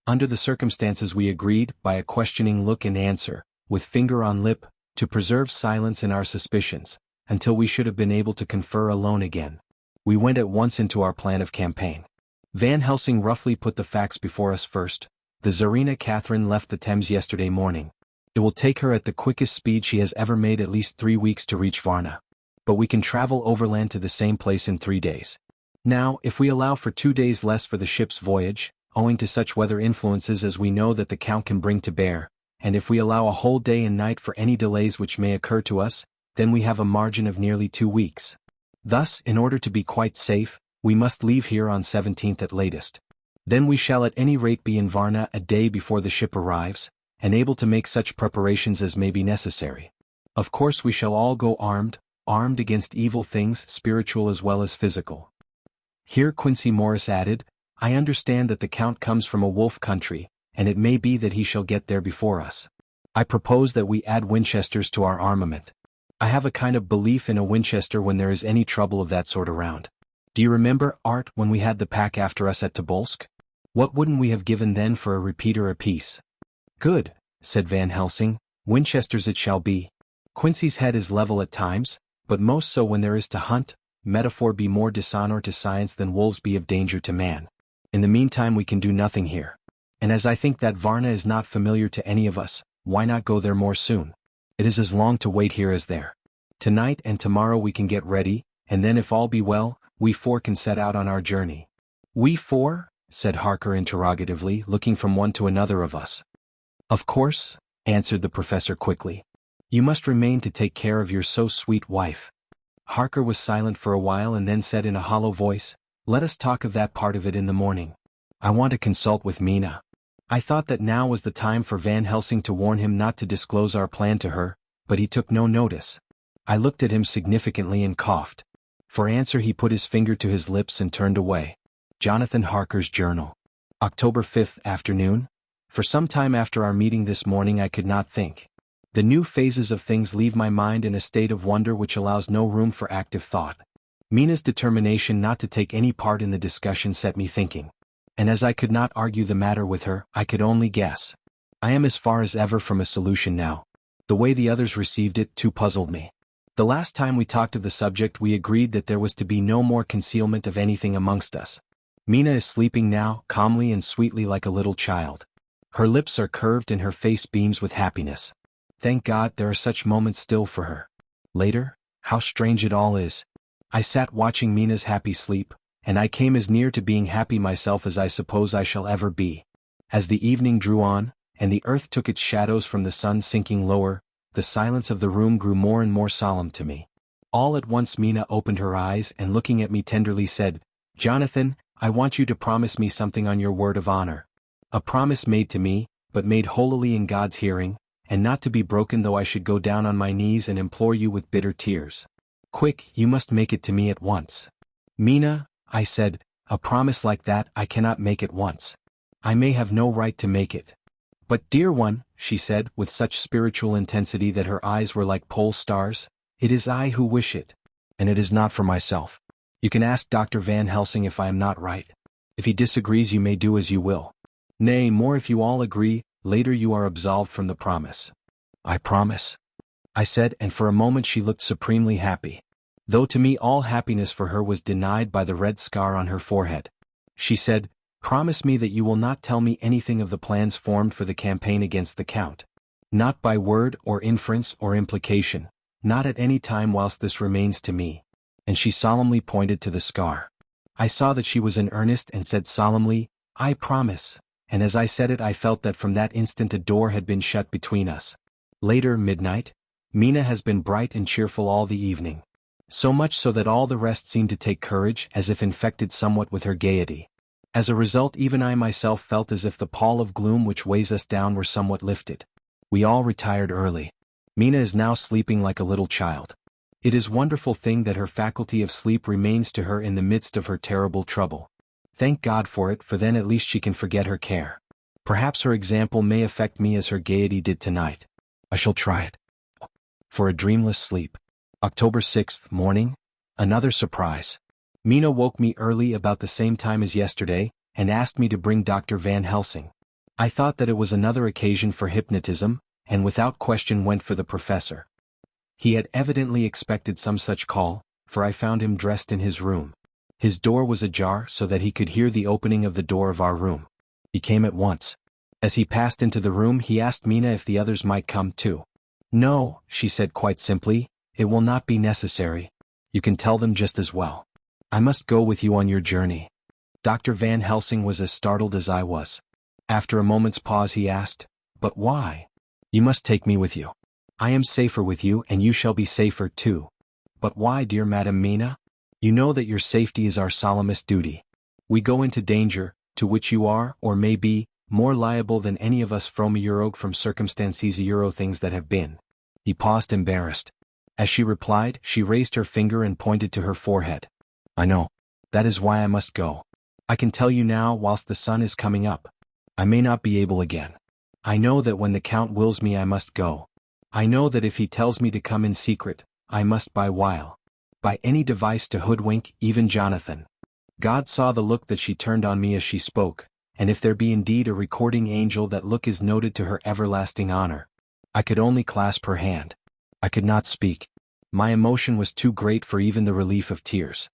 Under the circumstances we agreed, by a questioning look and answer, with finger on lip, to preserve silence in our suspicions, until we should have been able to confer alone again. We went at once into our plan of campaign. Van Helsing roughly put the facts before us first. The Tsarina Catherine left the Thames yesterday morning. It will take her at the quickest speed she has ever made at least 3 weeks to reach Varna. But we can travel overland to the same place in 3 days. Now, if we allow for 2 days less for the ship's voyage, owing to such weather influences as we know that the Count can bring to bear, and if we allow a whole day and night for any delays which may occur to us, then we have a margin of nearly 2 weeks. Thus, in order to be quite safe, we must leave here on 17th at latest. Then we shall at any rate be in Varna a day before the ship arrives, and able to make such preparations as may be necessary. Of course we shall all go armed against evil things, spiritual as well as physical. Here Quincey Morris added, I understand that the Count comes from a wolf country, and it may be that he shall get there before us. I propose that we add Winchesters to our armament. I have a kind of belief in a Winchester when there is any trouble of that sort around. Do you remember, Art, when we had the pack after us at Tobolsk? What wouldn't we have given then for a repeater apiece? Good, said Van Helsing, Winchesters it shall be. Quincy's head is level at times, but most so when there is to hunt, metaphor be more dishonor to science than wolves be of danger to man. In the meantime we can do nothing here. And as I think that Varna is not familiar to any of us, why not go there more soon? It is as long to wait here as there. Tonight and tomorrow we can get ready, and then if all be well, we 4 can set out on our journey. We 4? Said Harker interrogatively, looking from one to another of us. Of course, answered the professor quickly. You must remain to take care of your so sweet wife. Harker was silent for a while and then said in a hollow voice, Let us talk of that part of it in the morning. I want to consult with Mina. I thought that now was the time for Van Helsing to warn him not to disclose our plan to her, but he took no notice. I looked at him significantly and coughed. For answer he put his finger to his lips and turned away. Jonathan Harker's Journal. October 5th afternoon. For some time after our meeting this morning I could not think. The new phases of things leave my mind in a state of wonder which allows no room for active thought. Mina's determination not to take any part in the discussion set me thinking. And as I could not argue the matter with her, I could only guess. I am as far as ever from a solution now. The way the others received it too puzzled me. The last time we talked of the subject we agreed that there was to be no more concealment of anything amongst us. Mina is sleeping now, calmly and sweetly like a little child. Her lips are curved and her face beams with happiness. Thank God there are such moments still for her. Later, how strange it all is. I sat watching Mina's happy sleep, and I came as near to being happy myself as I suppose I shall ever be. As the evening drew on, and the earth took its shadows from the sun sinking lower, the silence of the room grew more and more solemn to me. All at once Mina opened her eyes and looking at me tenderly said, "Jonathan, I want you to promise me something on your word of honor. A promise made to me, but made holily in God's hearing, and not to be broken though I should go down on my knees and implore you with bitter tears. Quick, you must make it to me at once." "Mina," I said, "a promise like that I cannot make at once. I may have no right to make it." "But dear one," she said with such spiritual intensity that her eyes were like pole stars, "it is I who wish it. And it is not for myself. You can ask Dr. Van Helsing if I am not right. If he disagrees you may do as you will. Nay, more if you all agree, later you are absolved from the promise." "I promise," I said, and for a moment she looked supremely happy. Though to me all happiness for her was denied by the red scar on her forehead. She said, "Promise me that you will not tell me anything of the plans formed for the campaign against the Count. Not by word or inference or implication, not at any time whilst this remains to me." And she solemnly pointed to the scar. I saw that she was in earnest and said solemnly, "I promise," and as I said it I felt that from that instant a door had been shut between us. Later, midnight. Mina has been bright and cheerful all the evening. So much so that all the rest seemed to take courage as if infected somewhat with her gaiety. As a result even I myself felt as if the pall of gloom which weighs us down were somewhat lifted. We all retired early. Mina is now sleeping like a little child. It is a wonderful thing that her faculty of sleep remains to her in the midst of her terrible trouble. Thank God for it, for then at least she can forget her care. Perhaps her example may affect me as her gaiety did tonight. I shall try it. For a dreamless sleep. October 6th, morning. Another surprise. Mina woke me early about the same time as yesterday, and asked me to bring Dr. Van Helsing. I thought that it was another occasion for hypnotism, and without question went for the professor. He had evidently expected some such call, for I found him dressed in his room. His door was ajar so that he could hear the opening of the door of our room. He came at once. As he passed into the room he asked Mina if the others might come too. "No," she said quite simply, "it will not be necessary. You can tell them just as well. I must go with you on your journey." Dr. Van Helsing was as startled as I was. After a moment's pause he asked, "But why?" "You must take me with you. I am safer with you and you shall be safer too." "But why, dear Madam Mina? You know that your safety is our solemnest duty. We go into danger, to which you are, or may be, more liable than any of us from circumstances things that have been." He paused embarrassed. As she replied, she raised her finger and pointed to her forehead. "I know. That is why I must go. I can tell you now whilst the sun is coming up. I may not be able again. I know that when the Count wills me I must go. I know that if he tells me to come in secret, I must by any device to hoodwink even Jonathan." God saw the look that she turned on me as she spoke, and if there be indeed a recording angel that look is noted to her everlasting honor. I could only clasp her hand. I could not speak. My emotion was too great for even the relief of tears.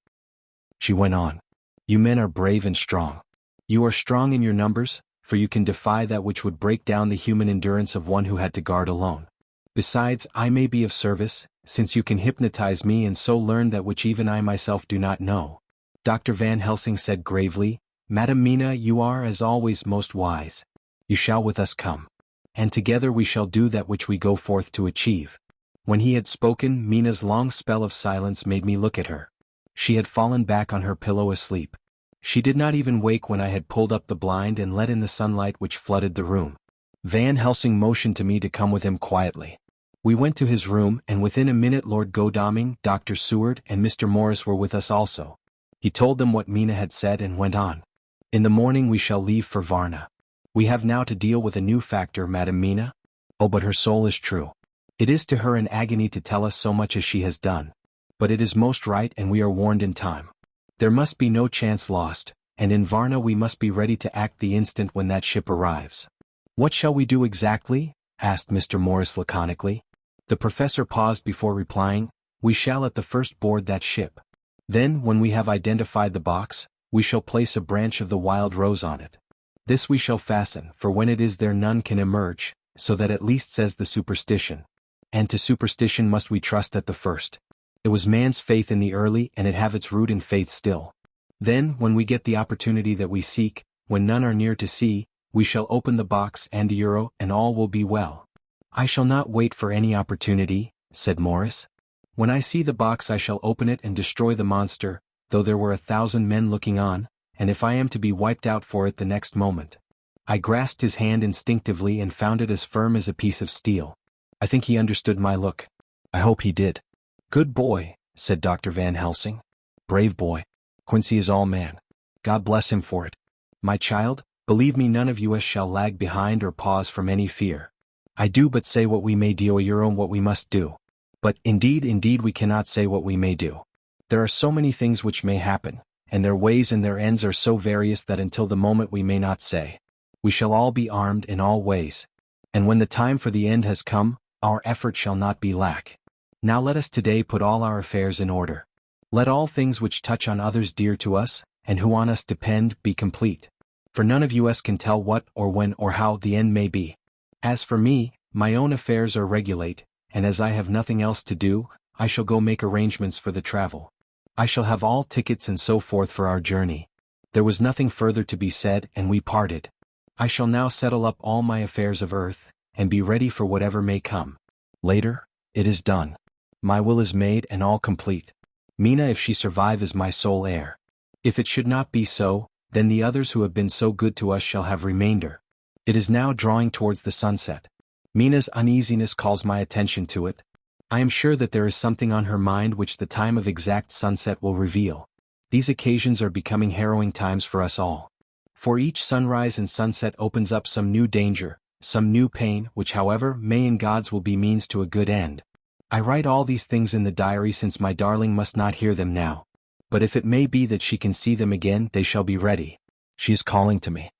She went on. "You men are brave and strong. You are strong in your numbers, for you can defy that which would break down the human endurance of one who had to guard alone. Besides, I may be of service, since you can hypnotize me and so learn that which even I myself do not know." Dr. Van Helsing said gravely, "Madam Mina, you are as always most wise. You shall with us come. And together we shall do that which we go forth to achieve." When he had spoken, Mina's long spell of silence made me look at her. She had fallen back on her pillow asleep. She did not even wake when I had pulled up the blind and let in the sunlight which flooded the room. Van Helsing motioned to me to come with him quietly. We went to his room, and within a minute Lord Godalming, Dr. Seward, and Mr. Morris were with us also. He told them what Mina had said and went on. "In the morning we shall leave for Varna. We have now to deal with a new factor, Madam Mina. Oh, but her soul is true. It is to her an agony to tell us so much as she has done. But it is most right and we are warned in time. There must be no chance lost, and in Varna we must be ready to act the instant when that ship arrives." "What shall we do exactly?" asked Mr. Morris laconically. The professor paused before replying, "We shall at the first board that ship. Then, when we have identified the box, we shall place a branch of the wild rose on it. This we shall fasten, for when it is there none can emerge, so that at least says the superstition. And to superstition must we trust at the first. It was man's faith in the early and it have its root in faith still. Then, when we get the opportunity that we seek, when none are near to see, we shall open the box and all will be well." I shall not wait for any opportunity, said Morris. When I see the box I shall open it and destroy the monster, though there were 1,000 men looking on, and if I am to be wiped out for it the next moment. I grasped his hand instinctively and found it as firm as a piece of steel. I think he understood my look. I hope he did. Good boy, said Dr. Van Helsing. Brave boy. Quincy is all man. God bless him for it. My child, believe me, none of us shall lag behind or pause from any fear. I do but say what we may do, your own what we must do. But, indeed we cannot say what we may do. There are so many things which may happen, and their ways and their ends are so various that until the moment we may not say. We shall all be armed in all ways. And when the time for the end has come, our effort shall not be lack. Now let us today put all our affairs in order. Let all things which touch on others dear to us, and who on us depend, be complete. For none of us can tell what or when or how the end may be. As for me, my own affairs are regulate, and as I have nothing else to do, I shall go make arrangements for the travel. I shall have all tickets and so forth for our journey. There was nothing further to be said, and we parted. I shall now settle up all my affairs of earth, and be ready for whatever may come. Later, it is done. My will is made and all complete. Mina, if she survive, is my sole heir. If it should not be so, then the others who have been so good to us shall have remainder. It is now drawing towards the sunset. Mina's uneasiness calls my attention to it. I am sure that there is something on her mind which the time of exact sunset will reveal. These occasions are becoming harrowing times for us all. For each sunrise and sunset opens up some new danger, some new pain, which however may in God's will be means to a good end. I write all these things in the diary since my darling must not hear them now. But if it may be that she can see them again, they shall be ready. She is calling to me.